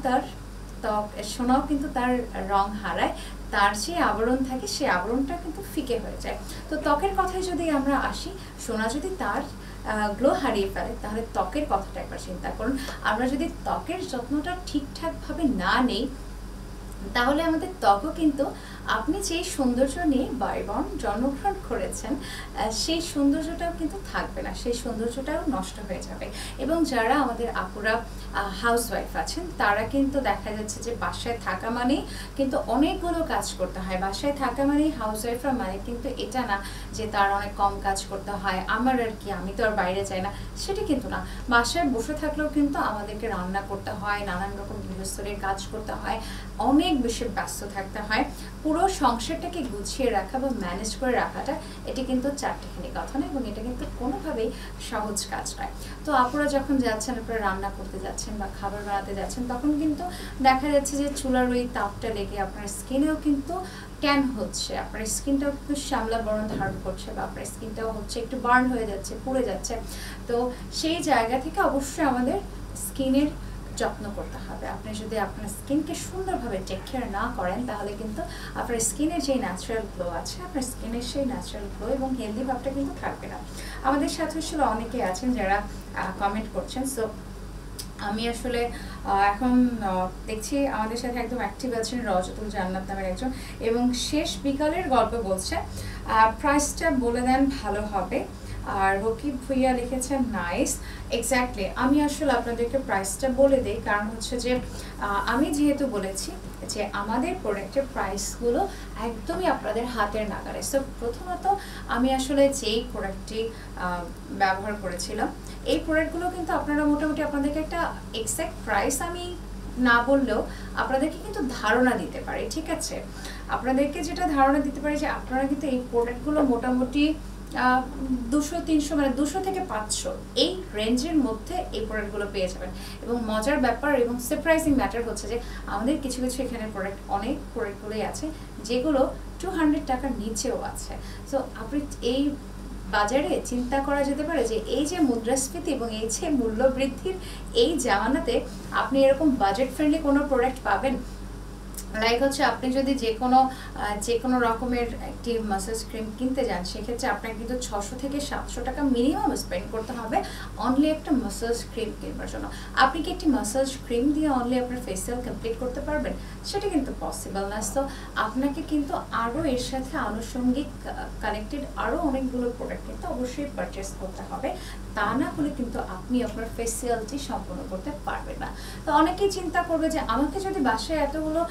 Speaker 1: কিন্তু তার রং হারায়, তার যে আবরণ থাকে সেই আবরণটা কিন্তু ফিকে হয়ে যায়। তো ত্বকের কথায় যদি আমরা আসি, সোনা যদি তার গ্লো হারিয়ে ফেলে তাহলে ত্বকের কথাটা একবার চিন্তা করুন। আমরা যদি ত্বকের যত্নটা ঠিকঠাকভাবে না নেই তাহলে আমাদের ত্বকও কিন্তু আপনি যেই সৌন্দর্য নিয়ে বাড়িবন জন্মগ্রহণ করেছেন সেই সৌন্দর্যটাও কিন্তু থাকবে না, সেই সৌন্দর্যটাও নষ্ট হয়ে যাবে। এবং যারা আমাদের আপুরা হাউসওয়াইফ আছেন তারা কিন্তু দেখা যাচ্ছে যে বাসায় থাকা মানেই কিন্তু অনেকগুলো কাজ করতে হয়। বাসায় থাকা মানেই হাউসওয়াইফরা মানে কিন্তু এটা না যে তার অনেক কম কাজ করতে হয়, আমার আর কি, আমি তো আর বাইরে যাই না, সেটা কিন্তু না। বাসায় বসে থাকলেও কিন্তু আমাদেরকে রান্না করতে হয়, নানান রকম গৃহস্থলীর কাজ করতে হয়, অনেক বেশি ব্যস্ত থাকতে হয়। পুরো সংসারটাকে গুছিয়ে রাখা বা ম্যানেজ করে রাখাটা এটি কিন্তু চারটিখানি কথা না এবং এটা কিন্তু কোনোভাবেই সহজ কাজ নয়। তো আপনারা যখন যাচ্ছেন, আপনারা রান্না করতে যাচ্ছেন বা খাবার বানাতে যাচ্ছেন, তখন কিন্তু দেখা যাচ্ছে যে চুলার ওই তাপটা লেগে আপনার স্কিনেও কিন্তু ট্যান হচ্ছে, আপনার স্কিনটাও একটু শ্যামলা বর্ণ ধারণ করছে বা আপনার স্কিনটাও হচ্ছে একটু বার্ন হয়ে যাচ্ছে, পুড়ে যাচ্ছে। তো সেই জায়গা থেকে অবশ্যই আমাদের স্কিনের যত্ন করতে হবে। আপনি যদি আপনার স্কিনকে সুন্দরভাবে টেক কেয়ার না করেন তাহলে কিন্তু আপনার স্কিনের যে ন্যাচারাল গ্লো আছে, আপনার স্কিনের সেই ন্যাচারাল গ্লো এবং হেলদি ভাবটা কিন্তু থাকবে না। আমাদের সাথে আসলে অনেকে আছেন যারা কমেন্ট করছেন। সো আমি আসলে এখন দেখছি আমাদের সাথে একদম অ্যাক্টিভ আছেন রজতুল জান্নাত নামের একজন এবং শেষ বিকালের গল্প বলছে। প্রাইসটা বলে দেন ভালো হবে। আর রকিব ভুইয়া লিখেছেন নাইস। এক্স্যাক্টলি, আমি আসলে আপনাদেরকে প্রাইসটা বলে দিই, কারণ হচ্ছে যে আমি যেহেতু বলেছি যে আমাদের প্রোডাক্টের প্রাইসগুলো একদমই আপনাদের হাতের নাগালে। সো প্রথমত আমি আসলে যেই প্রোডাক্টটি ব্যবহার করেছিলাম, এই প্রোডাক্টগুলো কিন্তু আপনারা মোটামুটি আপনাদেরকে একটা এক্স্যাক্ট প্রাইস আমি না বললেও আপনাদেরকে কিন্তু ধারণা দিতে পারি, ঠিক আছে? আপনাদেরকে যেটা ধারণা দিতে পারি যে আপনারা কিন্তু এই প্রোডাক্টগুলো মোটামুটি 200-300 মানে 200 থেকে 500 এই রেঞ্জের মধ্যে এই প্রোডাক্টগুলো পেয়ে যাবেন। এবং মজার ব্যাপার এবং সারপ্রাইজিং ম্যাটার হচ্ছে যে আমাদের কিছু কিছু এখানে প্রোডাক্ট অনেক প্রোডাক্টগুলোই আছে যেগুলো 200 টাকার নিচেও আছে। সো আপনি এই বাজারে চিন্তা করা যেতে পারে যে এই যে মুদ্রাস্ফীতি এবং এই যে মূল্য বৃদ্ধির এই জামানাতে আপনি এরকম বাজেট ফ্রেন্ডলি কোনো প্রোডাক্ট পাবেন। লাইক হচ্ছে আপনি যদি যে কোনো রকমের একটি মাসাজ ক্রিম কিনতে যান, সেক্ষেত্রে আপনাকে কিন্তু 600 থেকে 700 টাকা মিনিমাম স্পেন্ড করতে হবে অনলি একটা মাসাজ ক্রিম কিনবার জন্য। আপনি কি একটি মাসাজ ক্রিম দিয়ে অনলি আপনার ফেসিয়াল কমপ্লিট করতে পারবেন? সেটা কিন্তু পসিবল না। তো আপনাকে কিন্তু আরও এর সাথে আনুষঙ্গিক কানেক্টেড আরও অনেকগুলো প্রোডাক্ট কিন্তু অবশ্যই পারচেস করতে হবে। তা না হলে কিন্তু আপনি আপনার ফেসিয়ালটি সম্পন্ন করতে পারবেন না। তো অনেকেই চিন্তা করবে যে আমাকে যদি বাসায় এতগুলো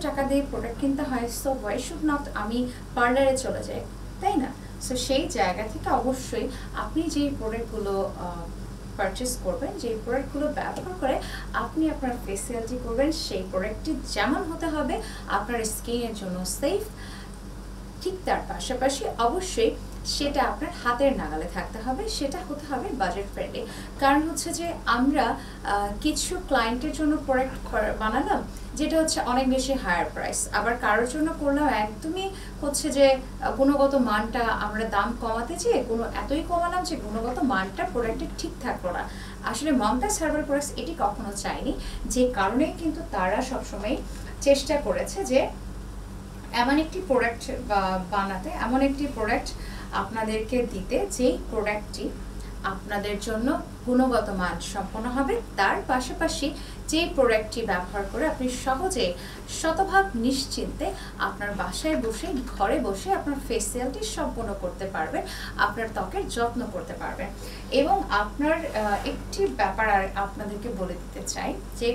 Speaker 1: টাকা দিয়ে প্রোডাক্ট কিনতে হয়, সো ওয়াই শুড নট আমি পার্লারে চলে যাই, তাই না? সো সেই জায়গা থেকে অবশ্যই আপনি যেই প্রোডাক্টগুলো পারচেস করবেন, যেই প্রোডাক্টগুলো ব্যবহার করে আপনি আপনার ফেসিয়ালটি করবেন, সেই প্রোডাক্টটি যেমন হতে হবে আপনার স্কিনের জন্য সেফ, ঠিক তার পাশাপাশি অবশ্যই সেটা আপনার হাতের নাগালে থাকতে হবে, সেটা হতে হবে বাজেট ফ্রেন্ডলি। কারণ হচ্ছে যে আমরা কিছু ক্লায়েন্টের জন্য প্রোডাক্ট বানালাম যেটা হচ্ছে অনেক বেশি হায়ার প্রাইস, আবার কারোর জন্য করলাম একদমই হচ্ছে যে গুণগত মানটা আমরা দাম কমাতে চেয়ে এতই কমালাম যে গুণগত মানটা প্রোডাক্টের ঠিক থাকলো না। আসলে মমতাজ হার্বাল প্রোডাক্টস এটি কখনো চায়নি, যে কারণে কিন্তু তারা সবসময় চেষ্টা করেছে যে এমন একটি প্রোডাক্ট বানাতে, এমন একটি প্রোডাক্ট আপনাদেরকে দিতে যেই প্রোডাক্টটি আপনাদের জন্য গুণগত মান সম্পন্ন হবে, তার পাশাপাশি যে প্রোডাক্টটি ব্যবহার করে আপনি সহজে শতভাগ নিশ্চিন্তে আপনার বাসায় বসে ঘরে বসে আপনার ফেসিয়ালটি সম্পন্ন করতে পারবেন, আপনার ত্বকের যত্ন করতে পারবেন। এবং আপনার একটি ব্যাপার আর আপনাদেরকে বলে দিতে চাই যে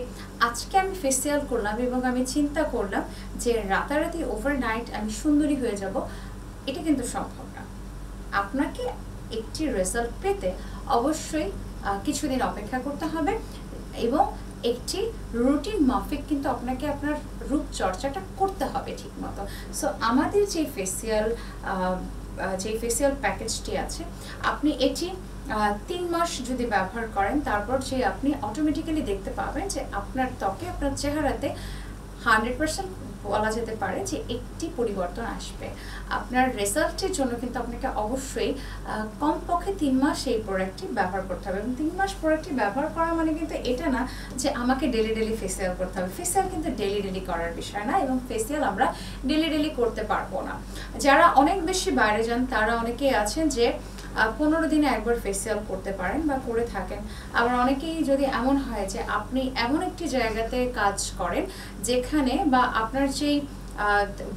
Speaker 1: আজকে আমি ফেসিয়াল করলাম এবং আমি চিন্তা করলাম যে রাতারাতি ওভারনাইট আমি সুন্দরী হয়ে যাব, এটা কিন্তু সম্ভব না। আপনাকে একটি রেজাল্ট পেতে অবশ্যই কিছুদিন অপেক্ষা করতে হবে এবং একটি রুটিন মাফিক কিন্তু আপনাকে আপনার রূপচর্চাটা করতে হবে ঠিক মতো। সো আমাদের যে ফেসিয়াল প্যাকেজটি আছে, আপনি এটি 3 মাস যদি ব্যবহার করেন, তারপর যে আপনি অটোমেটিক্যালি দেখতে পাবেন যে আপনার ত্বকে, আপনার চেহারাতে 100% বলা যেতে পারে যে একটি পরিবর্তন আসবে। আপনার রেজাল্টের জন্য কিন্তু আপনাকে অবশ্যই কমপক্ষে 3 মাস এই প্রোডাক্টটি ব্যবহার করতে হবে। এবং 3 মাস প্রোডাক্টটি ব্যবহার করা মানে কিন্তু এটা না যে আমাকে ডেলি ফেসিয়াল করতে হবে। ফেসিয়াল কিন্তু ডেলি করার বিষয় না, এবং ফেসিয়াল আমরা ডেলি করতে পারবো না। যারা অনেক বেশি বাইরে যান তারা অনেকেই আছেন যে 15 দিনে একবার ফেসিয়াল করতে পারেন বা করে থাকেন। আবার অনেকেই যদি এমন হয় যে আপনি এমন একটি জায়গাতে কাজ করেন যেখানে বা আপনার যেই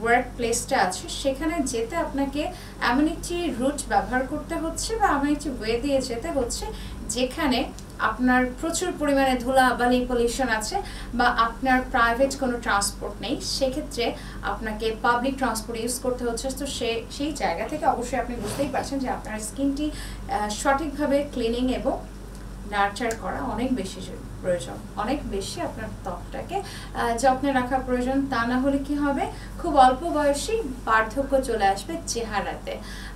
Speaker 1: ওয়ার্ক প্লেসটা আছে সেখানে যেতে আপনাকে এমন একটি রুট ব্যবহার করতে হচ্ছে বা এমন একটি ওয়ে দিয়ে যেতে হচ্ছে যেখানে আপনার প্রচুর পরিমাণে ধুলাবালি পলিউশন আছে বা আপনার প্রাইভেট কোনো ট্রান্সপোর্ট নেই, সেক্ষেত্রে আপনাকে পাবলিক ট্রান্সপোর্ট ইউজ করতে হচ্ছে। তো সেই জায়গা থেকে অবশ্যই আপনি বুঝতেই পারছেন যে আপনার স্কিনটি সঠিকভাবে ক্লিনিং এবং নার্চার করা অনেক বেশি প্রয়োজন, অনেক বেশি আপনার ত্বকটাকে যত্নে রাখা প্রয়োজন। তা না হলে কি হবে, খুব অল্প বয়সেই বার্ধক্য চলে আসবে চেহারাতে।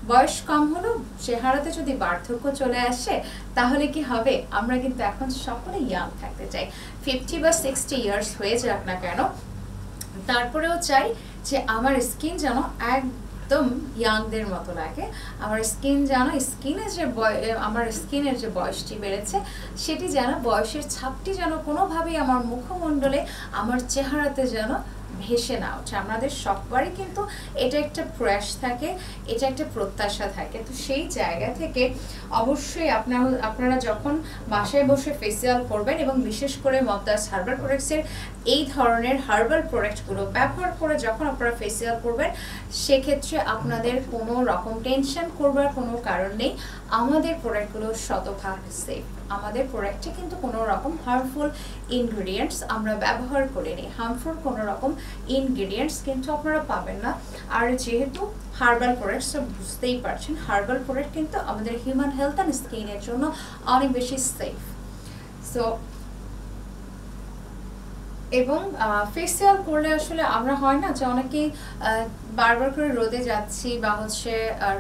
Speaker 1: বয়স কম হলেও চেহারাতে যদি বার্ধক্য চলে আসে তাহলে কি হবে, আমরা কিন্তু এখন সকলে ইয়াং থাকতে চাই, 50 বা 60 ইয়ার্স হয়ে যাক না কেন, তারপরেও চাই যে আমার স্কিন যেন একদম ইয়াংদের মতো লাগে। আমার স্কিন যেন আমার স্কিনের যে বয়সটি বেড়েছে সেটি যেন, বয়সের ছাপটি যেন কোনোভাবেই আমার মুখমণ্ডলে, আমার চেহারাতে যেন ভেসে না ওঠে। আমাদের সববারই কিন্তু এটা একটা প্রয়াস থাকে, এটা একটা প্রত্যাশা থাকে। তো সেই জায়গা থেকে অবশ্যই আপনারা যখন বাসায় বসে ফেসিয়াল করবেন এবং বিশেষ করে মমতাজ হার্বাল প্রোডাক্টসের এই ধরনের হার্বাল প্রোডাক্টগুলো ব্যবহার করে যখন আপনারা ফেসিয়াল করবেন, সেক্ষেত্রে আপনাদের কোনো রকম টেনশন করবার কোনো কারণ নেই। আমাদের প্রোডাক্টগুলো শতভাগ সেফ। আমাদের প্রোডাক্টে কিন্তু কোনো রকম হার্মফুল ইনগ্রেডিয়েন্টস আমরা ব্যবহার করিনি, হার্মফুল কোনো রকম ইনগ্রেডিয়েন্টস কিন্তু আপনারা পাবেন না। আর যেহেতু হার্বাল প্রোডাক্টস, বুঝতেই পারছেন হার্বাল প্রোডাক্ট কিন্তু আমাদের হিউম্যান হেলথ অ্যান্ড স্কিনের জন্য অনেক বেশি সেফ। সো এবং ফেসিয়াল করলে আসলে আমরা হয় না যে অনেকেই বারবার করে রোদে যাচ্ছি বা হচ্ছে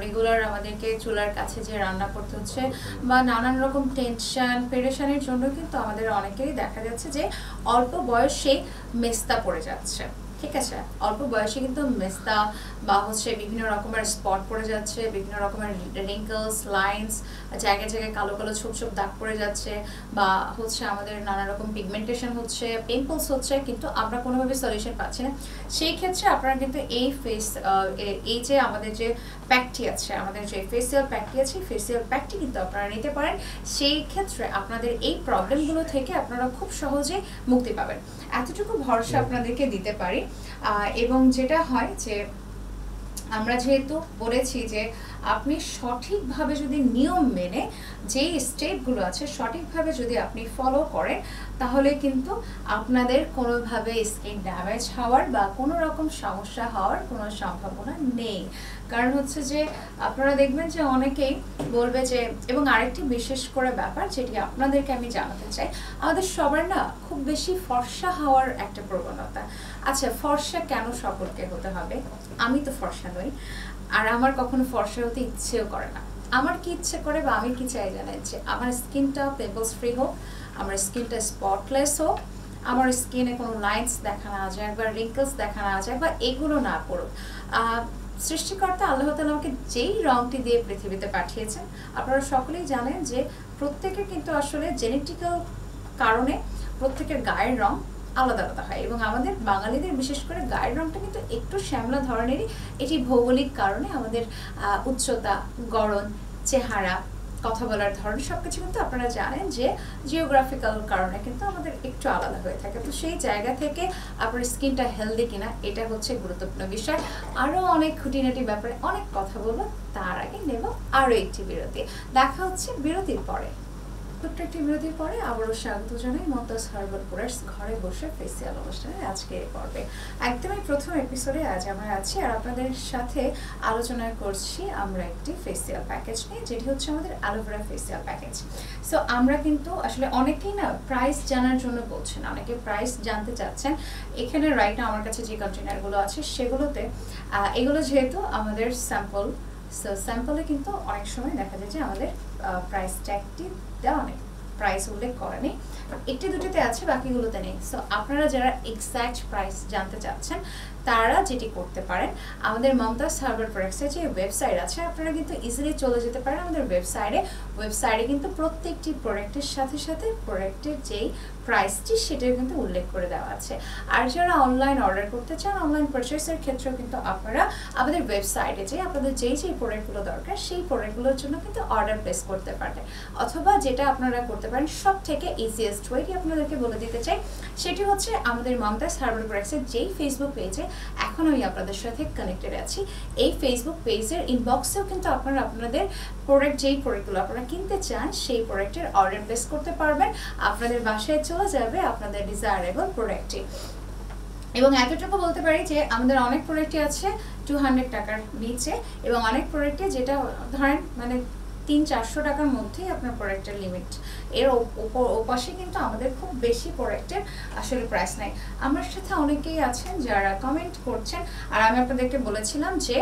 Speaker 1: রেগুলার আমাদেরকে চুলার কাছে যে রান্না করতে হচ্ছে বা নানান রকম টেনশন পেরেশানির জন্য কিন্তু আমাদের অনেকেরই দেখা যাচ্ছে যে অল্প বয়সে মেস্তা পড়ে যাচ্ছে। ঠিক আছে, অল্প বয়সে কিন্তু মেস্তা বা হচ্ছে বিভিন্ন রকমের স্পট পড়ে যাচ্ছে, বিভিন্ন রকমের রিঙ্কলস, লাইন্স, জায়গায় জায়গায় কালো কালো ছোপ ছোপ দাগ পড়ে যাচ্ছে, বা হচ্ছে আমাদের নানা রকম পিগমেন্টেশন হচ্ছে, পিম্পলস হচ্ছে, কিন্তু আমরা কোনোভাবে সলিউশন পাচ্ছি না। সেই ক্ষেত্রে আপনারা কিন্তু এই যে আমাদের যে প্যাকটি আছে, আমাদের যে ফেসিয়াল প্যাকটি আছে, ফেসিয়াল প্যাকটি কিন্তু আপনারা নিতে পারেন। সেই ক্ষেত্রে আপনাদের এই প্রবলেমগুলো থেকে আপনারা খুব সহজে মুক্তি পাবেন, এতটুকু ভরসা আপনাদেরকে দিতে পারি। এবং যেটা হয় যে আমরা যেহেতু বলেছি যে আপনি সঠিকভাবে যদি নিয়ম মেনে যেই স্টেপগুলো আছে সঠিকভাবে যদি আপনি ফলো করেন, তাহলে কিন্তু আপনাদের কোনোভাবে স্কিন ড্যামেজ হওয়ার বা কোনো রকম সমস্যা হওয়ার কোনো সম্ভাবনা নেই। কারণ হচ্ছে যে আপনারা দেখবেন যে অনেকেই বলবে যে, এবং আরেকটি বিশেষ করে ব্যাপার যেটি আপনাদেরকে আমি জানাতে চাই, আমাদের সবার না খুব বেশি ফর্সা হওয়ার একটা প্রবণতা। আচ্ছা, ফর্সা কেন সকলকে হতে হবে? আমি তো ফর্সা নই, আর আমার কখনো ফর্সা হতে ইচ্ছেও করে না। আমার কি ইচ্ছে করে বা আমি কি চাই জানেন, যে আমার স্কিনটা পিম্পলস ফ্রি হোক, আমার স্কিনটা স্পটলেস হোক, আমার স্কিনে কোনো লাইনস দেখা না যায় বা রিঙ্কলস দেখা না যায় বা এগুলো না পড়ুক। সৃষ্টিকর্তা আল্লাহ তাআলা আমাকে যেই রংটি দিয়ে পৃথিবীতে পাঠিয়েছেন, আপনারা সকলেই জানেন যে প্রত্যেকের কিন্তু আসলে জেনেটিক্যাল কারণে প্রত্যেকের গায়ের রং আলাদা আলাদা হয়, এবং আমাদের বাঙালিদের বিশেষ করে গায়ের রংটা কিন্তু একটু শ্যামলা ধরনেরই। এটি ভৌগোলিক কারণে আমাদের উচ্চতা, গড়ন, চেহারা, কথা বলার ধরন সবকিছু কিন্তু আপনারা জানেন যে জিওগ্রাফিক্যাল কারণে কিন্তু আমাদের একটু আলাদা হয়ে থাকে। তো সেই জায়গা থেকে আপনার স্কিনটা হেলদি কিনা এটা হচ্ছে গুরুত্বপূর্ণ বিষয়। আরও অনেক খুঁটিনাটি ব্যাপারে অনেক কথা বলবো, তার আগে নেব আরও একটি বিরতি। দেখা হচ্ছে বিরতির পরে। ছোট্ট একটি বিরতির পরে আবারও স্বাগত জানাই মমতাজ হার্বাল প্রোডাক্টস ঘরে বসে ফেসিয়াল অনুষ্ঠানের আজকে এই পর্বে। একদমই প্রথম এপিসোডে আজ আমরা আছি আর আপনাদের সাথে আলোচনা করছি আমরা একটি ফেসিয়াল প্যাকেজ নিয়ে, যেটি হচ্ছে আমাদের অ্যালোভেরা ফেসিয়াল প্যাকেজ। সো আমরা কিন্তু আসলে অনেকেই না প্রাইস জানার জন্য বলছেন, অনেকে প্রাইস জানতে চাচ্ছেন। এখানে রাইট না আমার কাছে যে কন্টেনারগুলো আছে সেগুলোতে এগুলো যেহেতু আমাদের স্যাম্পল, সো স্যাম্পলে কিন্তু অনেক সময় দেখা যায় যে আমাদের প্রাইস ট্যাগটি দেওয়া নেই, প্রাইস উল্লেখ করা নেই, একটি দুটিতে আছে বাকিগুলোতে নেই। সো আপনারা যারা এক্স্যাক্ট প্রাইস জানতে চাচ্ছেন তারা যেটি করতে পারেন, আমাদের মমতাজ হার্বাল প্রোডাক্টসের যে ওয়েবসাইট আছে আপনারা কিন্তু ইজিলি চলে যেতে পারেন আমাদের ওয়েবসাইটে কিন্তু প্রত্যেকটি প্রোডাক্টের সাথে সাথে প্রোডাক্টের যেই প্রাইসটি সেটাও কিন্তু উল্লেখ করে দেওয়া আছে। আর যারা অনলাইন অর্ডার করতে চান, অনলাইন পারচেসের ক্ষেত্রেও কিন্তু আপনারা আমাদের ওয়েবসাইটে যে আপনাদের যেই প্রোডাক্টগুলো দরকার সেই প্রোডাক্টগুলোর জন্য কিন্তু অর্ডার প্লেস করতে পারেন। অথবা যেটা আপনারা করতে পারেন সব থেকে ইজিয়েস্ট ওয়েটি আপনাদেরকে বলে দিতে চাই, সেটি হচ্ছে আমাদের মমতাজ হার্বাল প্রোডাক্টসের যেই ফেসবুক পেজে এখন আমি আপনাদের সাথে কানেক্টেড আছি, এই ফেসবুক পেজের ইনবক্সেও কিন্তু আপনারা আপনাদের প্রোডাক্ট যেই প্রোডাক্টগুলো আপনারা কিনতে চান সেই প্রোডাক্টের অর্ডার প্লেস করতে পারবেন। আপনাদের বাসায় চলে যাবে আপনাদের ডিজায়ারেবল প্রোডাক্টটি। এবং এতটুকু বলতে পারি যে আমাদের অনেক প্রোডাক্টই আছে 200 টাকার নিচে, এবং অনেক প্রোডাক্টে যেটা ধরেন মানে 300-400 টাকার মধ্যেই আপনার প্রোডাক্টের লিমিট। এর ওপাশে কিন্তু আমাদের খুব বেশি প্রোডাক্টের আসলে প্রাইস নাই। আমার সাথে অনেকেই আছেন যারা কমেন্ট করছেন, আর আমি আপনাদেরকে বলেছিলাম যে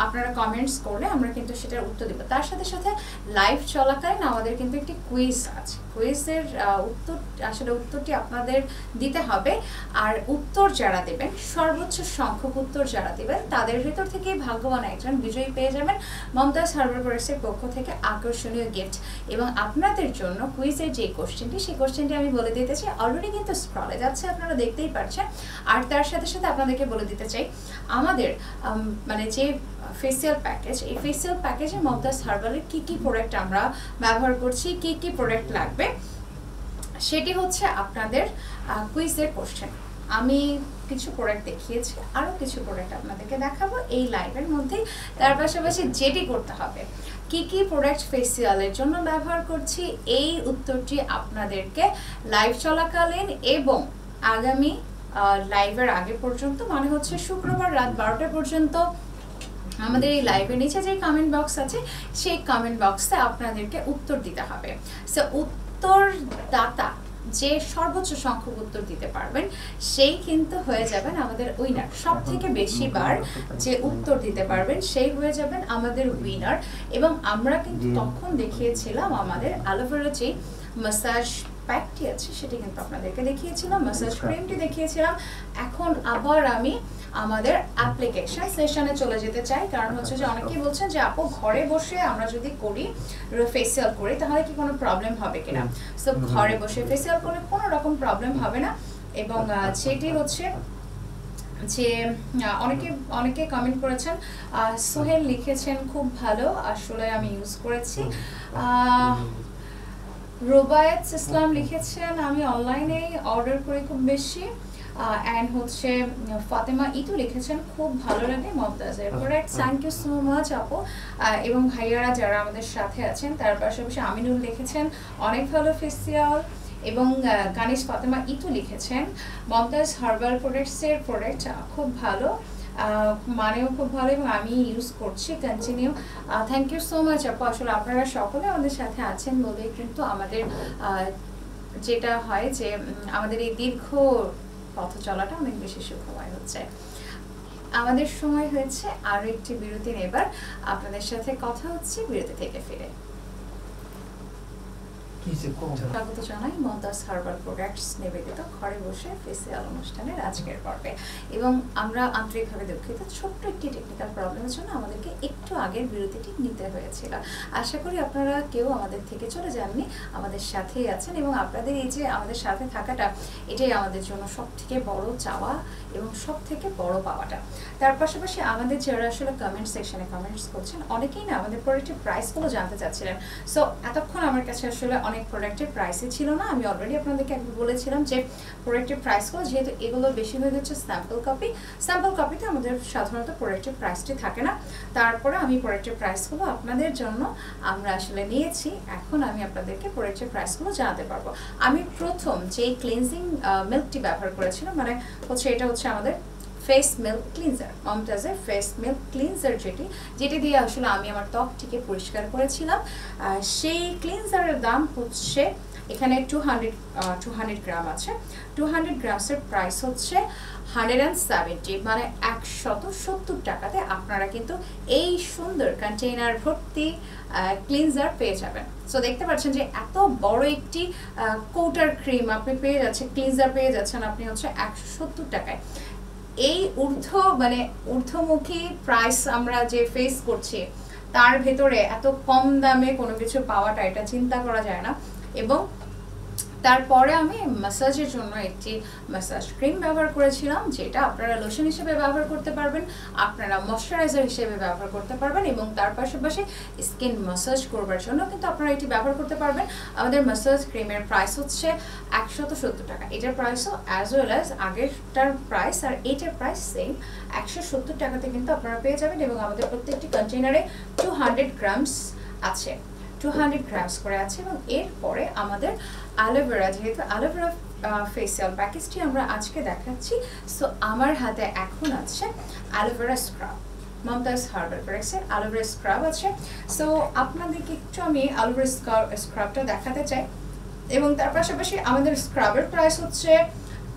Speaker 1: আপনারা কমেন্টস করলে আমরা কিন্তু সেটার উত্তর দেব। তার সাথে সাথে লাইভ চলাকালীন আমাদের কিন্তু একটি কুইজ আছে, কুইজের উত্তরটি আপনাদের দিতে হবে। আর উত্তর যারা দেবেন, সর্বোচ্চ সংখ্যক উত্তর যারা দেবেন তাদের ভিতর থেকে ভাগ্যবান একজন বিজয়ী পেয়ে যাবেন মমতাজ হার্বাল প্রোডাক্টসের পক্ষ থেকে আকর্ষণীয় গিফট। এবং আপনাদের জন্য কুইজের যে কোশ্চেনটি, সেই কোশ্চেনটি আমি বলে দিতে চাই, অলরেডি কিন্তু স্ক্রলে যাচ্ছে আপনারা দেখতেই পাচ্ছেন। আর তার সাথে সাথে আপনাদেরকে বলে দিতে চাই আমাদের মানে যে ফেসিয়াল প্যাকেজ, এই ফেসিয়াল প্যাকেজে মমতাজ হার্বালের কি কি প্রোডাক্ট আমরা ব্যবহার করছি, কি কি প্রোডাক্ট লাগবে, সেটি হচ্ছে আপনাদের কুইজের কোশ্চেন। আমি কিছু প্রোডাক্ট দেখিয়েছি, আরও কিছু প্রোডাক্ট আপনাদেরকে দেখাবো এই লাইভের মধ্যেই। তার পাশাপাশি যেটি করতে হবে, কি কি প্রোডাক্ট ফেসিয়ালের জন্য ব্যবহার করছি, এই উত্তরটি আপনাদেরকে লাইভ চলাকালীন এবং আগামী লাইভের আগে পর্যন্ত, মানে হচ্ছে শুক্রবার রাত 12টা পর্যন্ত আমাদের এই লাইভের নিচে যে কমেন্ট বক্স আছে সেই কমেন্ট বক্সে আপনাদেরকে উত্তর দিতে হবে। সো উত্তরদাতা যে সর্বোচ্চ সংখ্যক উত্তর দিতে পারবেন সেই কিন্তু হয়ে যাবেন আমাদের উইনার। সব থেকে বেশি বার যে উত্তর দিতে পারবেন সেই হয়ে যাবেন আমাদের উইনার। এবং আমরা কিন্তু তখন দেখিয়েছিলাম আমাদের অ্যালোভেরা যে ম্যাসাজ প্যাকটি আছে সেটি কিন্তু আপনাদেরকে দেখিয়েছিলাম, ম্যাসাজ ক্রিমটি দেখিয়েছিলাম। এখন আবার আমি আমাদের অ্যাপ্লিকেশন সেশনে চলে যেতে চাই, কারণ হচ্ছে যে অনেকেই বলছেন যে আপু ঘরে বসে আমরা যদি করি ফেসিয়াল করি তাহলে কি কোনো প্রবলেম হবে কিনা। সো ঘরে বসে ফেসিয়াল করলে কোনো রকম প্রবলেম হবে না। এবং সেটি হচ্ছে যে অনেকে কমেন্ট করেছেন, সোহেল লিখেছেন খুব ভালো, আসলে আমি ইউজ করেছি। রোবায়েত ইসলাম লিখেছেন আমি অনলাইনে অর্ডার করি খুব বেশি। অ্যান্ড হচ্ছে ফাতেমা ইতু লিখেছেন খুব ভালো লাগে মমতাজের product, thank you so much আপু। এবং ভাইয়ারা যারা আমাদের সাথে আছেন তার পাশাপাশি আমিনুল লিখেছেন অনেক ভালো ফেসিয়াল। এবং কানিস ফাতেমা ইতু লিখেছেন মমতাজ হার্বাল প্রোডাক্টসের প্রোডাক্ট খুব ভালো, মানেও খুব ভালো এবং আমি ইউজ করছি continue. Thank you so much আপু। আসলে আপনারা সকলে আমাদের সাথে আছেন বলে কিন্তু আমাদের যেটা হয় যে আমাদের এই দীর্ঘ পথ চলাটা অনেক বেশি সুখময় হচ্ছে। আমাদের সময় হয়েছে আরো একটি বিরতি নেবার। আপনাদের সাথে কথা হচ্ছে বিরতি থেকে ফিরে। স্বাগত জানাই মমতাজ হার্বাল প্রোডাক্টস নিবেদিত ঘরে বসে ফেসিয়াল অনুষ্ঠানের আজকের পর্বে। এবং আমরা আন্তরিকভাবে দুঃখিত, ছোট্ট একটি টেকনিক্যাল প্রবলেমের জন্য আমাদেরকে একটু আগের বিরতিটি নিতে হয়েছিল। আশা করি আপনারা কেউ আমাদের থেকে চলে যাননি, আমাদের সাথেই আছেন এবং আপনাদের এই যে আমাদের সাথে থাকাটা, এটাই আমাদের জন্য সব থেকে বড় চাওয়া এবং সব থেকে বড় পাওয়াটা। তার পাশাপাশি আমাদের যারা আসলে কমেন্ট সেকশনে কমেন্টস করছেন, অনেকেই না আমাদের প্রোডাক্টের প্রাইসগুলো জানতে চাচ্ছিলেন। সো এতক্ষণ আমার কাছে আসলে অনেক প্রোডাক্টের প্রাইসই ছিল না। আমি অলরেডি আপনাদেরকে একবার বলেছিলাম যে প্রোডাক্টের প্রাইসগুলো, যেহেতু এগুলো বেশি হয়ে যাচ্ছে স্যাম্পল কপিতে আমাদের সাধারণত প্রোডাক্টের প্রাইসটি থাকে না। তারপরে আমি প্রোডাক্টের প্রাইসগুলো আপনাদের জন্য আমরা আসলে নিয়েছি। এখন আমি আপনাদেরকে প্রোডাক্টের প্রাইসগুলো জানাতে পারবো। আমি প্রথম যে ক্লিনজিং মিল্কটি ব্যবহার করেছিলাম, মানে হচ্ছে এটা হচ্ছে আমাদের ফেস মিল্ক ক্লিনজার, মমতাজের ফেস মিল্ক ক্লিনজার, যেটি দিয়ে আসলে আমি আমার ত্বকটিকে পরিষ্কার করেছিলাম। সেই ক্লিনজারের দাম হচ্ছে এখানে 200 গ্রাম আছে। 200 গ্রামসের প্রাইস হচ্ছে 170, মানে 170 টাকাতে আপনারা কিন্তু এই সুন্দর কন্টেইনার ভর্তি ক্লিনজার পেয়ে যাবেন। সো দেখতে পাচ্ছেন যে এত বড় একটি কৌটার ক্রিম আপনি পেয়ে যাচ্ছেন, ক্লিনজার পেয়ে যাচ্ছেন আপনি হচ্ছে 170 টাকায়। এই ঊর্ধ্বমুখী প্রাইস আমরা যে ফেস করছি, তার ভেতরে এত কম দামে কোনো কিছু পাওয়াটা, এটা চিন্তা করা যায় না। এবং তারপরে আমি ম্যাসাজের জন্য একটি ম্যাসাজ ক্রিম ব্যবহার করেছিলাম, যেটা আপনারা লোশন হিসেবে ব্যবহার করতে পারবেন, আপনারা ময়শ্চারাইজার হিসেবে ব্যবহার করতে পারবেন এবং তার পাশাপাশি স্কিন ম্যাসাজ করবার জন্য কিন্তু আপনারা এটি ব্যবহার করতে পারবেন। আমাদের ম্যাসাজ ক্রিমের প্রাইস হচ্ছে 170 টাকা। এটার প্রাইসও অ্যাজ ওয়েল অ্যাজ আগেরটার প্রাইস আর এটার প্রাইস সেম, 170 টাকাতে কিন্তু আপনারা পেয়ে যাবেন। এবং আমাদের প্রত্যেকটি কন্টেইনারে 200 গ্রামস আছে, 200 গ্রামস করে আছে। এবং এরপরে আমাদের অ্যালোভেরা, যেহেতু অ্যালোভেরা ফেসিয়াল প্যাকেজটি আমরা আজকে দেখাচ্ছি, সো আমার হাতে এখন আছে অ্যালোভেরা স্ক্রাব, মমতাজ হার্বাল প্রোডাক্টসের অ্যালোভেরা স্ক্রাব আছে। সো আপনাদেরকে একটু আমি অ্যালোভেরা স্ক্রাবটা দেখাতে চাই। এবং তার পাশাপাশি আমাদের স্ক্রাবের প্রাইস হচ্ছে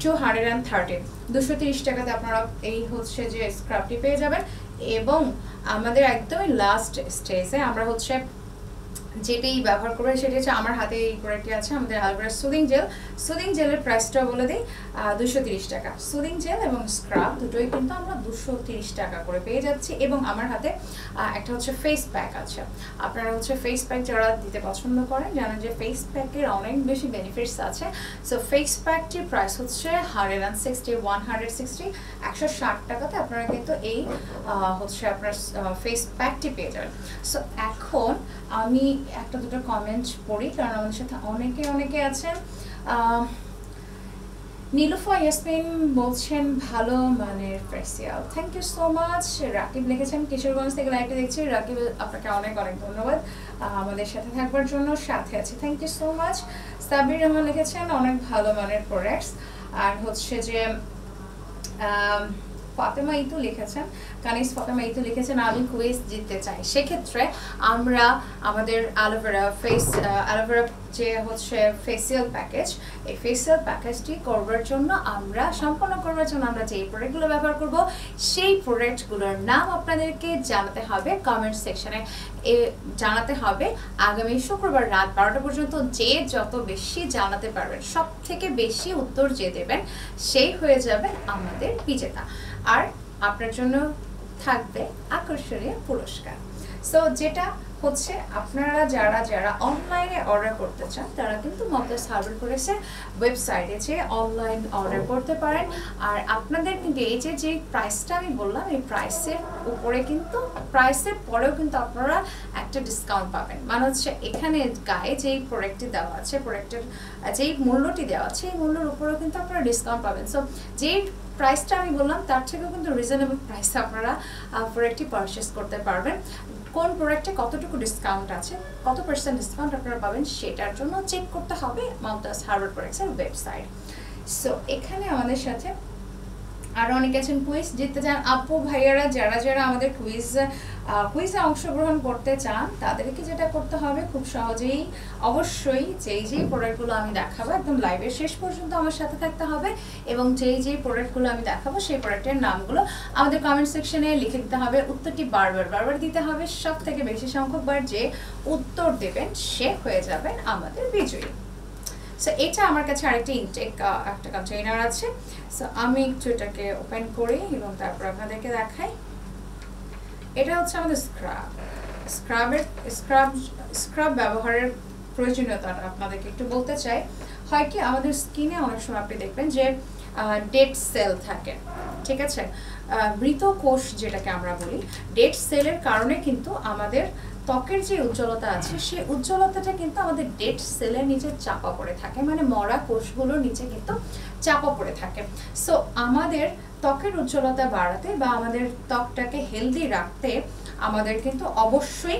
Speaker 1: 230 টাকাতে আপনারা এই হচ্ছে যে স্ক্রাবটি পেয়ে যাবেন। এবং আমাদের একদমই লাস্ট স্টেজে আমরা হচ্ছে যেটাই ব্যবহার করবেন সেটা হচ্ছে আমার হাতে এই প্রোডাক্টটি আছে, আমাদের অ্যালোভেরা সুদিং জেলের প্রাইসটা বলে দিই 230 টাকা। সুদিং জেল এবং স্ক্রাব দুটোই কিন্তু আমরা 230 টাকা করে পেয়ে যাচ্ছি। এবং আমার হাতে একটা হচ্ছে ফেস প্যাক আছে। আপনারা হচ্ছে ফেস প্যাক যারা দিতে পছন্দ করেন, জানেন যে ফেস প্যাকের অনেক বেশি বেনিফিটস আছে। সো ফেস প্যাকটির প্রাইস হচ্ছে 160 টাকাতে আপনারা কিন্তু এই হচ্ছে আপনার ফেস প্যাকটি পেয়ে যাবেন। সো এখন আমি একটা দুটো কমেন্ট পড়ি, কারণ আমাদের সাথে অনেকে আছেন। নীলুফা ইয়াসমিন বলছেন ভালো মানের facial, thank you so much. Rakib লিখেছেন কিশোরগঞ্জ থেকে লাইভে দেখছি, রাকিব আপনাকে অনেক ধন্যবাদ আমাদের সাথে থাকবার জন্য, সাথে আছে, thank you so much. Sabir Rahman লিখেছেন অনেক ভালো মানের প্রোডাক্টস। আর হচ্ছে যে ফাতেমা ইতু লিখেছেন, কানিস ফাতেমা ইতু লিখেছেন আমি কুইজ জিততে চাই। সেক্ষেত্রে আমরা আমাদের অ্যালোভেরা যে হচ্ছে ফেসিয়াল প্যাকেজ, এই ফেসিয়াল প্যাকেজটি সম্পন্ন করবার জন্য আমরা যে প্রোডাক্টগুলো ব্যবহার করব, সেই প্রোডাক্টগুলোর নাম আপনাদেরকে জানাতে হবে কমেন্ট সেকশনে, জানাতে হবে। আগামী শুক্রবার রাত 12টা পর্যন্ত যে যত বেশি জানাতে পারবেন, সব থেকে বেশি উত্তর যে দেবেন, সেই হয়ে যাবেন আমাদের বিজেতা। আর আপনার জন্য থাকবে আকর্ষণীয় পুরস্কার। সো যেটা হচ্ছে আপনারা যারা অনলাইনে অর্ডার করতে চান, তারা কিন্তু মমতাজ হার্বাল প্রোডাক্টসের ওয়েবসাইটে যে অনলাইন অর্ডার করতে পারেন। আর আপনাদের কিন্তু এই যে প্রাইসটা আমি বললাম, এই প্রাইসের উপরে কিন্তু, প্রাইসের পরেও কিন্তু আপনারা একটা ডিসকাউন্ট পাবেন। মানে হচ্ছে এখানে গায়ে যেই প্রোডাক্টটি দেওয়া আছে, প্রোডাক্টের যেই মূল্যটি দেওয়া আছে, এই মূল্যের উপরেও কিন্তু আপনারা ডিসকাউন্ট পাবেন। সো যেই প্রাইসটা আমি বললাম তার থেকেও কিন্তু রিজনেবল প্রাইসে আপনারা প্রোডাক্টটি পারচেস করতে পারবেন। কোন প্রোডাক্টে কতটুকু ডিসকাউন্ট আছে, কত % ডিসকাউন্ট আপনারা পাবেন, সেটার জন্য চেক করতে হবে মমতাজ হার্বাল প্রোডাক্টসের ওয়েবসাইট। সো এখানে আমাদের সাথে আর অনেকে আছেন কুইজ জিততে চান। আপু ভাইয়ারা যারা যারা আমাদের কুইজে অংশগ্রহণ করতে চান তাদেরকে যেটা করতে হবে খুব সহজেই অবশ্যই যেই প্রোডাক্টগুলো আমি দেখাবো একদম লাইভের শেষ পর্যন্ত আমার সাথে থাকতে হবে, এবং যেই প্রোডাক্টগুলো আমি দেখাবো সেই প্রোডাক্টের নামগুলো আমাদের কমেন্ট সেকশনে লিখে দিতে হবে। উত্তরটি বারবার দিতে হবে। সব থেকে বেশি সংখ্যকবার যে উত্তর দেবেন সে হয়ে যাবেন আমাদের বিজয়ী। সো এটা আমার কাছে আরেকটি ইনটেক একটা কন্টেইনার আছে। সো আমি একটু এটাকে ওপেন করি এবং তারপর আপনাদেরকে দেখাই। এটা হচ্ছে আমাদের স্ক্রাব ব্যবহারের প্রয়োজনীয়তাটা আপনাদেরকে একটু বলতে চাই। হয় কি আমাদের স্কিনে অনেক সময় আপনি দেখবেন যে ডেড সেল থাকে, ঠিক আছে, মৃত কোষ যেটাকে আমরা বলি, ডেড সেলের কারণে কিন্তু আমাদের ত্বকের যে উজ্জ্বলতা আছে সেই উজ্জ্বলতাটা কিন্তু আমাদের ডেড সেলের নিচে চাপা পড়ে থাকে, মানে মরা কোষগুলোর নিচে কিন্তু চাপা পড়ে থাকে। সো আমাদের ত্বকের উজ্জ্বলতা বাড়াতে বা আমাদের ত্বকটাকে হেলদি রাখতে আমাদের কিন্তু অবশ্যই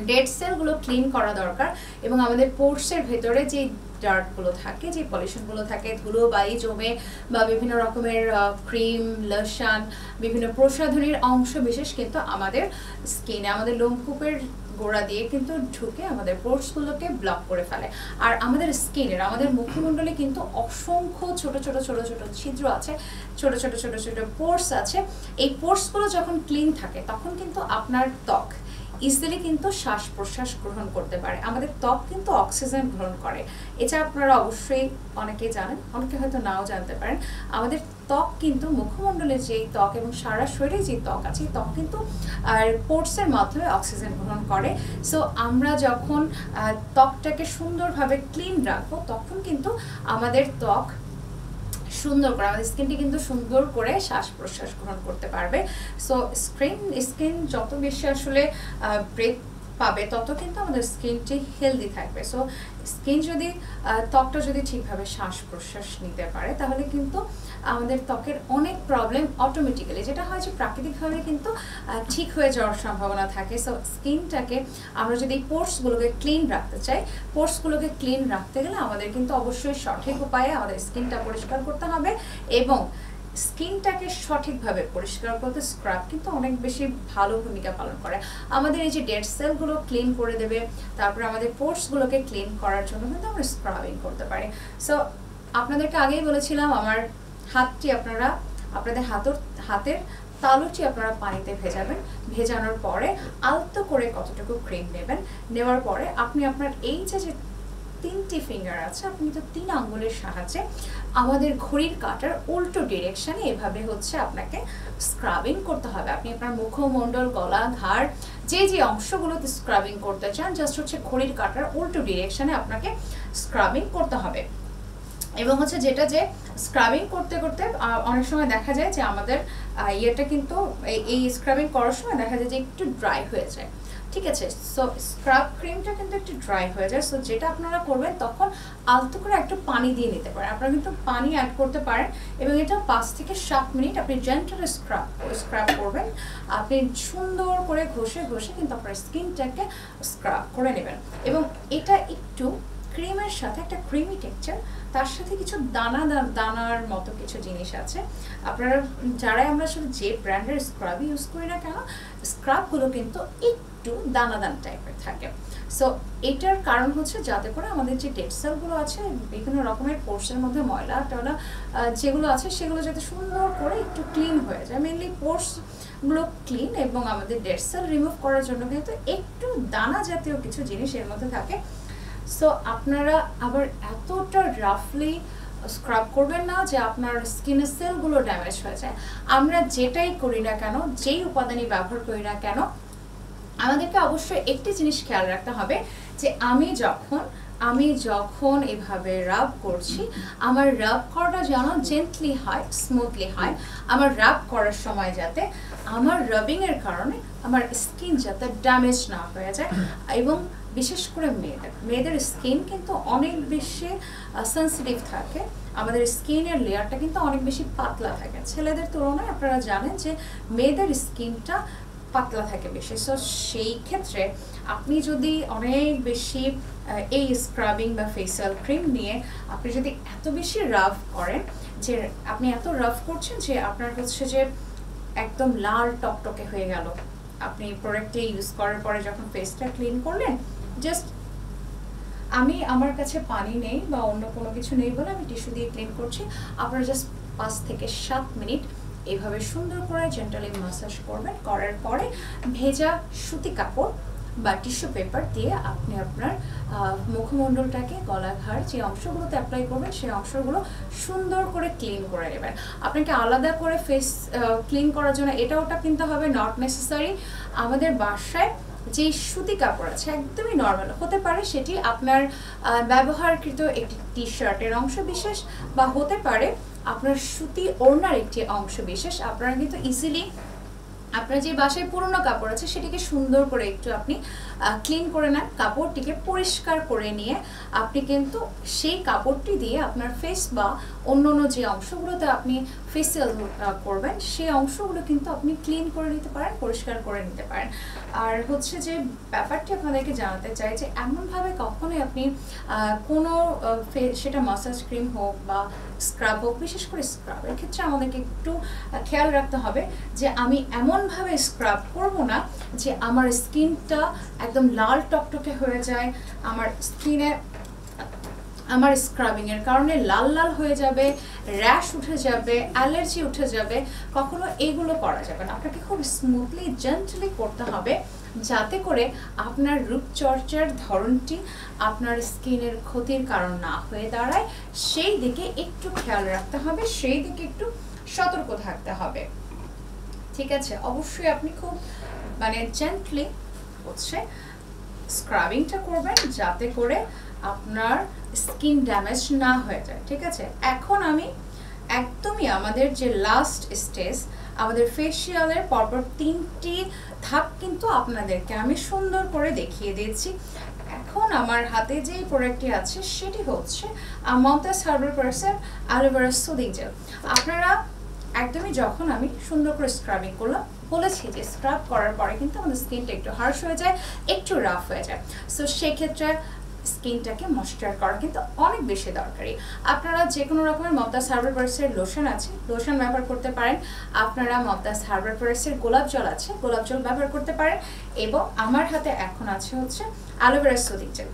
Speaker 1: ডেড সেলগুলো ক্লিন করা দরকার, এবং আমাদের পোর্সের ভেতরে যে ডার্টগুলো থাকে, যে পলিউশনগুলো থাকে, ধুলো বালি জমে বা বিভিন্ন রকমের ক্রিম লোশন বিভিন্ন প্রসাধনীর অংশ বিশেষ কিন্তু আমাদের স্কিনে আমাদের লোমকূপের গোড়া দিয়ে কিন্তু ঢুকে আমাদের পোর্সগুলোকে ব্লক করে ফেলে। আর আমাদের স্কিনের আমাদের মুখমণ্ডলে কিন্তু অসংখ্য ছোট ছোট ছিদ্র আছে, ছোট ছোট পোর্স আছে। এই পোর্সগুলো যখন ক্লিন থাকে তখন কিন্তু আপনার ত্বক ইজিলি কিন্তু শ্বাস প্রশ্বাস গ্রহণ করতে পারে। আমাদের ত্বক কিন্তু অক্সিজেন গ্রহণ করে, এটা আপনারা অবশ্যই অনেকেই জানেন, অনেকে হয়তো নাও জানতে পারেন। আমাদের ত্বক কিন্তু মুখমণ্ডলের যেই ত্বক এবং সারা শরীরে যে ত্বক আছে ত্বক কিন্তু পোর্সের মাধ্যমে অক্সিজেন গ্রহণ করে। সো আমরা যখন ত্বকটাকে সুন্দরভাবে ক্লিন রাখবো তখন কিন্তু আমাদের ত্বক সুন্দর করে আমাদের স্কিনটি কিন্তু সুন্দর করে শ্বাস প্রশ্বাস গ্রহণ করতে পারবে। সো স্কিন যত বেশি আসলে ব্রেথ পাবে তত কিন্তু আমাদের স্কিনটি হেলদি থাকবে। সো স্কিন যদি ত্বকটা যদি ঠিকভাবে শ্বাস প্রশ্বাস নিতে পারে তাহলে কিন্তু আমাদের ত্বকের অনেক প্রবলেম অটোমেটিক্যালি যেটা হয় যে প্রাকৃতিকভাবে কিন্তু ঠিক হয়ে যাওয়ার সম্ভাবনা থাকে। সো স্কিনটাকে আমরা যদি পোর্সগুলোকে ক্লিন রাখতে চাই, পোর্সগুলোকে ক্লিন রাখতে গেলে আমাদের কিন্তু অবশ্যই সঠিক উপায়ে আমাদের স্কিনটা পরিষ্কার করতে হবে, এবং স্কিনটাকে সঠিকভাবে পরিষ্কার করতে স্ক্রাব কিন্তু অনেক বেশি ভালো ভূমিকা পালন করে। আমাদের এই যে ডেড সেলগুলো ক্লিন করে দেবে, তারপরে আমাদের পোর্সগুলোকে ক্লিন করার জন্য কিন্তু আমরা স্ক্রাবিং করতে পারি। সো আপনাদেরকে আগেই বলেছিলাম আমার হাতটি আপনাদের হাতের তালুটি আপনারা পানিতে ভেজাবেন, ভেজানোর পরে আলতো করে কতটুকু ক্রিম নেবেন, নেওয়ার পরে আপনি আপনার এই যে 3টি ফিঙ্গার আছে আপনি কিন্তু 3 আঙ্গুলের সাহায্যে আমাদের ঘড়ির কাঁটার উল্টো ডিরেকশনে এভাবে হচ্ছে আপনাকে স্ক্রাবিং করতে হবে। আপনি আপনার মুখমণ্ডল, গলা, ঘাড় যে অংশগুলোতে স্ক্রাবিং করতে চান জাস্ট হচ্ছে ঘড়ির কাঁটার উল্টো ডিরেকশনে আপনাকে স্ক্রাবিং করতে হবে। এবং হচ্ছে যেটা যে স্ক্রাবিং করতে করতে অনেক সময় দেখা যায় যে আমাদের ইয়েটা কিন্তু এই স্ক্রাবিং করার সময় দেখা যায় যে একটু ড্রাই হয়ে যায়, ঠিক আছে। সো স্ক্রাব ক্রিমটা কিন্তু একটু ড্রাই হয়ে যায়। সো যেটা আপনারা করবেন তখন আলতো করে একটু পানি দিয়ে নিতে পারেন, আপনারা কিন্তু পানি অ্যাড করতে পারেন, এবং এটা 5 থেকে 7 মিনিট আপনি জেন্টালি স্ক্রাব করবেন। আপনি সুন্দর করে ঘষে কিন্তু আপনার স্কিনটাকে স্ক্রাব করে নেবেন, এবং এটা একটু ক্রিমের সাথে একটা ক্রিমি টেক্সচার, তার সাথে কিছু দানার মতো কিছু জিনিস আছে। আপনারা যারাই আমরা আসলে যে ব্র্যান্ডের স্ক্রাব ইউজ করি না কেন, স্ক্রাবগুলো কিন্তু একটু দানা টাইপের থাকে। সো এটার কারণ হচ্ছে যাতে করে আমাদের যে ডেড সেলগুলো আছে বিভিন্ন রকমের পোর্সের মধ্যে ময়লা টয়লা যেগুলো আছে সেগুলো যাতে সুন্দর করে একটু ক্লিন হয়ে যায়। মেনলি পোর্সগুলো ক্লিন এবং আমাদের ডেড সেল রিমুভ করার জন্য কিন্তু একটু দানা জাতীয় কিছু জিনিস এর মধ্যে থাকে। সো আপনারা আবার এতটা রাফলি স্ক্রাব করবেন না যে আপনার স্কিনের সেলগুলো ড্যামেজ হয়ে যায়। আমরা যেটাই করি না কেন, যেই উপাদানই ব্যবহার করি না কেন, আমাদেরকে অবশ্যই একটি জিনিস খেয়াল রাখতে হবে যে আমি যখন এভাবে রাব করছি আমার রাব করাটা যেন জেন্টলি হয়, স্মুথলি হয়। আমার রাব করার সময় যাতে আমার রাবিংয়ের কারণে আমার স্কিন যাতে ড্যামেজ না হয়ে যায়। এবং বিশেষ করে মেয়েদের স্কিন কিন্তু অনেক বেশি সেন্সিটিভ থাকে, আমাদের স্কিনের লেয়ারটা কিন্তু অনেক বেশি পাতলা থাকে। ছেলেদের তুলনায় আপনারা জানেন যে মেয়েদের স্কিনটা পাতলা থাকে বেশি। সো সেই ক্ষেত্রে আপনি যদি অনেক বেশি এই স্ক্রাবিং বা ফেসিয়াল ক্রিম নিয়ে আপনি যদি এত বেশি রাব করেন যে আপনি এত রাফ করছেন যে আপনার হচ্ছে যে একদম লাল টকটকে হয়ে গেল, আপনি প্রোডাক্টটি ইউজ করার পরে যখন ফেসটা ক্লিন করলেন, জাস্ট আমি আমার কাছে পানি নেই বা অন্য কোনো কিছু নেই বলে আমি টিস্যু দিয়ে ক্লিন করছি। আপনারা জাস্ট 5 থেকে 7 মিনিট এইভাবে সুন্দর করে জেন্টালি ম্যাসাজ করবেন। করার পরে ভেজা সুতি কাপড় বা টিস্যু পেপার দিয়ে আপনি আপনার মুখমণ্ডলটাকে, গলাঘাড় যে অংশগুলোতে অ্যাপ্লাই করবেন সেই অংশগুলো সুন্দর করে ক্লিন করে নেবেন। আপনাকে আলাদা করে ফেস ক্লিন করার জন্য এটা ওটা কিনতে হবে, নট নেসেসারি। আমাদের বাসায় যে সুতি কাপড় আছে একদমই নর্মাল হতে পারে, সেটি আপনার ব্যবহারকৃত একটি টি শার্টের অংশ বিশেষ বা হতে পারে আপনার সুতি ওড়নার একটি অংশ বিশেষ। আপনারা কিন্তু ইজিলি আপনার যে বাসায় পুরনো কাপড় আছে সেটিকে সুন্দর করে একটু আপনি ক্লিন করে নেন, কাপড়টিকে পরিষ্কার করে নিয়ে আপনি কিন্তু সেই কাপড়টি দিয়ে আপনার ফেস বা অন্য যে অংশগুলোতে আপনি ফেসিয়াল করবেন সেই অংশগুলো কিন্তু আপনি ক্লিন করে নিতে পারেন, পরিষ্কার করে নিতে পারেন। আর হচ্ছে যে ব্যাপারটি আপনাদেরকে জানাতে চাই যে এমনভাবে কখনোই আপনি কোনো সেটা মাসাজ ক্রিম হোক বা স্ক্রাব হোক, বিশেষ করে স্ক্রাবের ক্ষেত্রে আমাদেরকে একটু খেয়াল রাখতে হবে যে আমি এমনভাবে স্ক্রাব করব না যে আমার স্কিনটা একদম লাল টকটকে হয়ে যায়, আমার স্কিনে আমার স্ক্রাবিং এর কারণে লাল লাল হয়ে যাবে, র্যাশ উঠে যাবে, অ্যালার্জি উঠে যাবে। কখনো এগুলো করা যাবে না। আপনাকে খুব স্মুথলি জেন্টলি করতে হবে যাতে করে আপনার রূপচর্চার ধরনটি আপনার স্কিনের ক্ষতির কারণ না হয়ে দাঁড়ায়। সেই দিকে একটু খেয়াল রাখতে হবে, সেই দিকে একটু সতর্ক থাকতে হবে। ঠিক আছে, অবশ্যই আপনি খুব জেন্টলি হচ্ছে স্ক্রাবিংটা করবেন যাতে করে আপনার স্কিন ড্যামেজ না হয়ে যায়। ঠিক আছে, এখন আমি একদমই আমাদের যে লাস্ট স্টেজ, আমাদের ফেসিয়ালের পরপর 3টি ধাপ কিন্তু আপনাদেরকে আমি সুন্দর করে দেখিয়ে দিয়েছি। এখন আমার হাতে যে প্রোডাক্টটি আছে সেটি হচ্ছে মমতাজ হার্বাল পার্সের অ্যালোভেরা সুদিং জেল। আপনারা একদমই যখন আমি সুন্দর করে স্ক্রাবিং করলাম, বলেছি যে স্ক্রাব করার পরে কিন্তু আমাদের স্কিনটা একটু হার্শ হয়ে যায়, একটু রাফ হয়ে যায়। সো সেক্ষেত্রে স্কিনটাকে ময়েশ্চার করা কিন্তু অনেক বেশি দরকারি। আপনারা যে কোনো রকমের মমতাজ হার্বাল পার্সের লোশন আছে, লোশন ব্যবহার করতে পারেন। আপনারা মমতাজ হার্বাল পার্সের গোলাপ জল আছে, গোলাপ জল ব্যবহার করতে পারেন। এবং আমার হাতে এখন আছে হচ্ছে অ্যালোভেরা সুদিং জেল।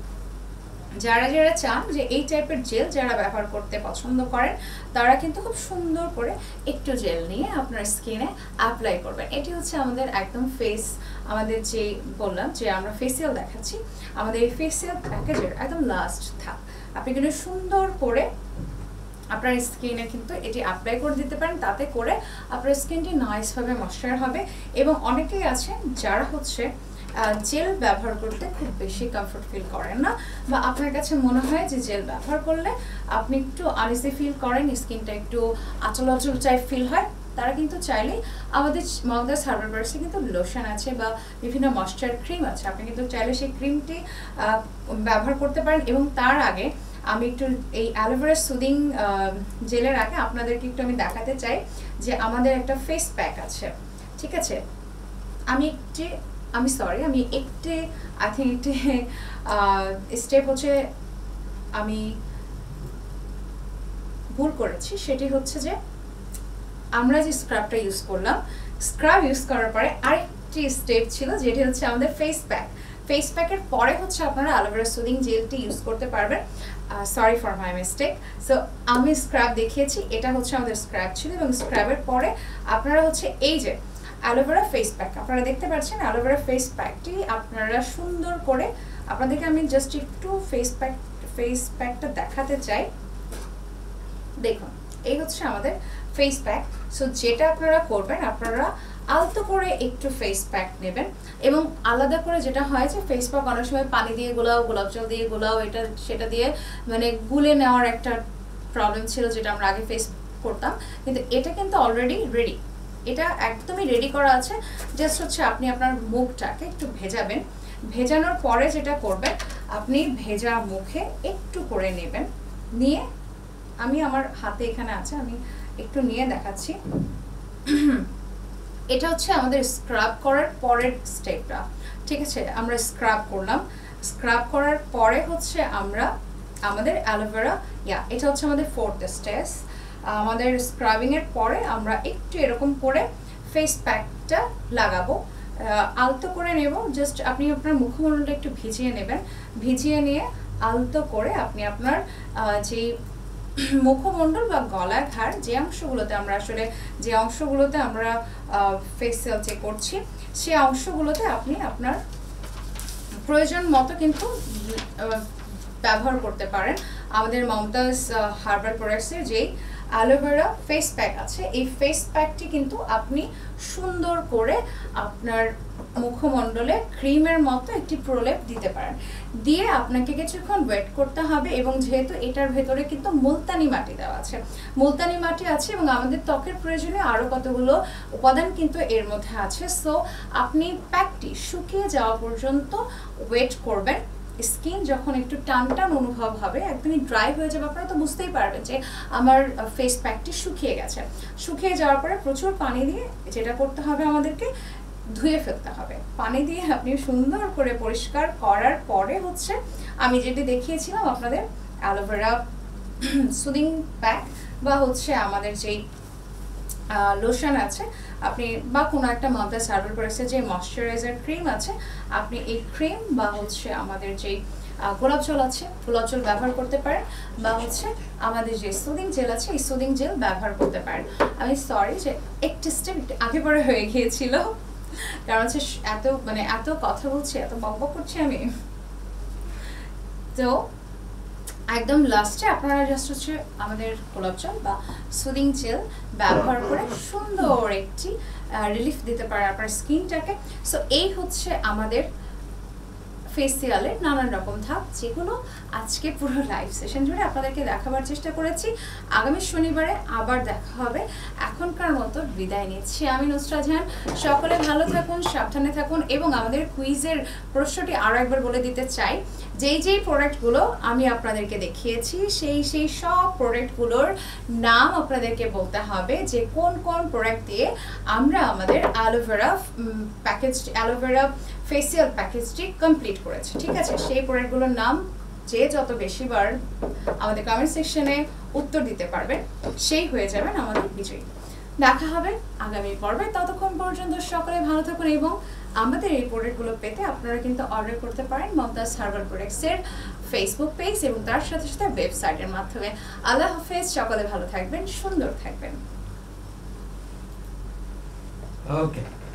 Speaker 1: যারা যারা চান যে এই টাইপের জেল যারা ব্যবহার করতে পছন্দ করেন তারা কিন্তু খুব সুন্দর করে একটু জেল নিয়ে আপনার স্কিনে অ্যাপ্লাই করবেন। এটি হচ্ছে আমাদের একদম ফেস, আমাদের যে বললাম যে আমরা ফেসিয়াল দেখাচ্ছি, আমাদের এই ফেসিয়াল প্যাকেজের একদম লাস্ট ধাপ। আপনি কিন্তু সুন্দর করে আপনার স্কিনে কিন্তু এটি অ্যাপ্লাই করে দিতে পারেন, তাতে করে আপনার স্কিনটি নাইসভাবে ময়েশ্চার হবে। এবং অনেকেই আছেন যারা হচ্ছে জেল ব্যবহার করতে খুব বেশি কমফোর্ট ফিল করেন না, বা আপনার কাছে মনে হয় যে জেল ব্যবহার করলে আপনি একটু আনইজি ফিল করেন, স্কিনটা একটু আঁচল আঁচল টাইপ ফিল হয়, তারা কিন্তু চাইলেই আমাদের মমতাজ হার্বাল পার্সে কিন্তু লোশন আছে বা বিভিন্ন ময়েশ্চার ক্রিম আছে, আপনি কিন্তু চাইলে সেই ক্রিমটি ব্যবহার করতে পারেন। এবং তার আগে আমি একটু এই অ্যালোভেরা সুদিং জেলের আগে আপনাদেরকে একটু আমি দেখাতে চাই যে আমাদের একটা ফেস প্যাক আছে। ঠিক আছে, আমি একটি স্টেপ হচ্ছে আমি ভুল করেছি। সেটি হচ্ছে যে আমরা যে স্ক্রাবটা ইউজ করলাম, স্ক্রাব ইউজ করার পরে আরেকটি স্টেপ ছিল যেটি হচ্ছে আমাদের ফেস প্যাক। ফেস প্যাকের পরে হচ্ছে আপনারা অ্যালোভেরা সুদিং জেলটি ইউজ করতে পারবেন। Sorry for my mistake. So আমি স্ক্রাব দেখিয়েছি, এটা হচ্ছে আমাদের স্ক্রাব ছিল, এবং স্ক্রাবের পরে আপনারা হচ্ছে এই যে অ্যালোভেরা ফেস প্যাক আপনারা দেখতে পাচ্ছেন, অ্যালোভেরা ফেস প্যাকটি আপনারা সুন্দর করে, আপনাদেরকে আমি জাস্ট একটু ফেস প্যাকটা দেখাতে চাই। দেখুন, এই হচ্ছে আমাদের ফেস প্যাক। সো যেটা আপনারা করবেন, আপনারা আলতো করে একটু ফেস প্যাক নেবেন, এবং আলাদা করে যেটা হয় যে ফেস প্যাক অনেক সময় পানি দিয়ে গোলাও, গোলাপ জল দিয়ে গোলাও, এটা সেটা দিয়ে গুলে নেওয়ার একটা প্রবলেম ছিল যেটা আমরা আগে ফেস করতাম, কিন্তু এটা কিন্তু অলরেডি রেডি, এটা একদমই রেডি করা আছে। জাস্ট হচ্ছে আপনি আপনার মুখটাকে একটু ভেজাবেন, ভেজানোর পরে যেটা করবেন, আপনি ভেজা মুখে একটু করে নেবেন, নিয়ে আমি আমার হাতে এখানে আছে, আমি একটু নিয়ে দেখাচ্ছি। এটা হচ্ছে আমাদের স্ক্রাব করার পরের স্টেপটা। ঠিক আছে, আমরা স্ক্রাব করলাম, স্ক্রাব করার পরে হচ্ছে আমরা আমাদের অ্যালোভেরা, এটা হচ্ছে আমাদের 4th স্টেজ। আমাদের স্ক্রাবিং এর পরে আমরা একটু এরকম করে ফেস প্যাকটা লাগাবো, আলতো করে নেব। জাস্ট আপনি আপনার মুখমণ্ডলটা একটু ভিজিয়ে নেবেন, ভিজিয়ে নিয়ে আলতো করে আপনি আপনার যে মুখমণ্ডল বা গলা ঘাড় যে অংশগুলোতে আমরা আসলে ফেসিয়ালটি করছি সেই অংশগুলোতে আপনি আপনার প্রয়োজন মতো কিন্তু ব্যবহার করতে পারেন। আমাদের মমতাজ হার্বাল প্রোডাক্টসের যেই অ্যালোভেরা ফেস প্যাক আছে, এই ফেস প্যাকটি কিন্তু আপনি সুন্দর করে আপনার মুখমণ্ডলে ক্রিমের মতো একটি প্রলেপ দিতে পারেন। দিয়ে আপনাকে কিছুক্ষণ ওয়েট করতে হবে, এবং যেহেতু এটার ভেতরে কিন্তু মুলতানি মাটি দেওয়া আছে, মুলতানি মাটি আছে এবং আমাদের ত্বকের প্রয়োজনীয় আরও কতগুলো উপাদান কিন্তু এর মধ্যে আছে। সো আপনি প্যাকটি শুকিয়ে যাওয়া পর্যন্ত ওয়েট করবেন। স্কিন যখন একটু টান টান অনুভব হবে, একদমই ড্রাই হয়ে যাবে, আপনারা তো বুঝতেই পারবেন যে আমার ফেস প্যাকটি শুকিয়ে গেছে। শুকিয়ে যাওয়ার পরে প্রচুর পানি দিয়ে যেটা করতে হবে আমাদেরকে ধুয়ে ফেলতে হবে। পানি দিয়ে আপনি সুন্দর করে পরিষ্কার করার পরে হচ্ছে আমি যেটি দেখিয়েছিলাম আপনাদের অ্যালোভেরা সুদিং প্যাক বা হচ্ছে আমাদের যেই লোশন আছে, আপনি বা কোনো একটা মমতাজ হার্বাল প্রোডাক্টসের যে ময়শ্চারাইজার ক্রিম আছে, আপনি এই ক্রিম বা হচ্ছে আমাদের যেই গোলাপ জল আছে, গোলাপ জল ব্যবহার করতে পারেন, বা হচ্ছে আমাদের যে সুদিং জেল আছে এই সুদিং জেল ব্যবহার করতে পারেন। আমি সরি যে একটু স্টেপ আগে পরে হয়ে গিয়েছিল, কারণ হচ্ছে এত কথা বলছি, এত বকবক করছি আমি। তো একদম লাস্টে আপনারা জাস্ট হচ্ছে আমাদের গোলাপ জল বা সুদিং জেল ব্যবহার করে সুন্দর একটি রিলিফ দিতে পারেন আপনার স্কিনটাকে। সো এই হচ্ছে আমাদের ফেসিয়ালের নানান রকম ধাপ, যেগুলো আজকে পুরো লাইভ সেশন জুড়ে আপনাদেরকে দেখাবার চেষ্টা করেছি। আগামী শনিবারে আবার দেখা হবে। এখনকার মতো বিদায় নিচ্ছি আমি নুসরাত জাহান। সকলে ভালো থাকুন, সাবধানে থাকুন, এবং আমাদের কুইজের প্রশ্নটি আরও একবার বলে দিতে চাই, যেই প্রোডাক্টগুলো আমি আপনাদেরকে দেখিয়েছি সেই সব প্রোডাক্টগুলোর নাম আপনাদেরকে বলতে হবে যে কোন কোন প্রোডাক্ট দিয়ে আমরা আমাদের অ্যালোভেরা ফেসিয়াল প্যাকেজটি কমপ্লিট করেছি। ঠিক আছে, সেই প্রোডাক্টগুলোর নাম যে যত বেশিবার আমাদের কমেন্ট সেকশনে উত্তর দিতে পারবেন সেই হয়ে যাবেন আমাদের বিজয়ী। দেখা হবে আগামী পর্বে। ততক্ষণ পর্যন্ত সকলে ভালো থাকুন, এবং আমাদের এই প্রোডাক্টগুলো পেতে আপনারা কিন্তু অর্ডার করতে পারেন মমতাজ হার্বাল প্রোডাক্টসের ফেসবুক পেজ এবং তার সাথে সাথে ওয়েবসাইটের মাধ্যমে। আল্লাহ হাফেজ, সকলে ভালো থাকবেন, সুন্দর থাকবেন।
Speaker 3: ওকে।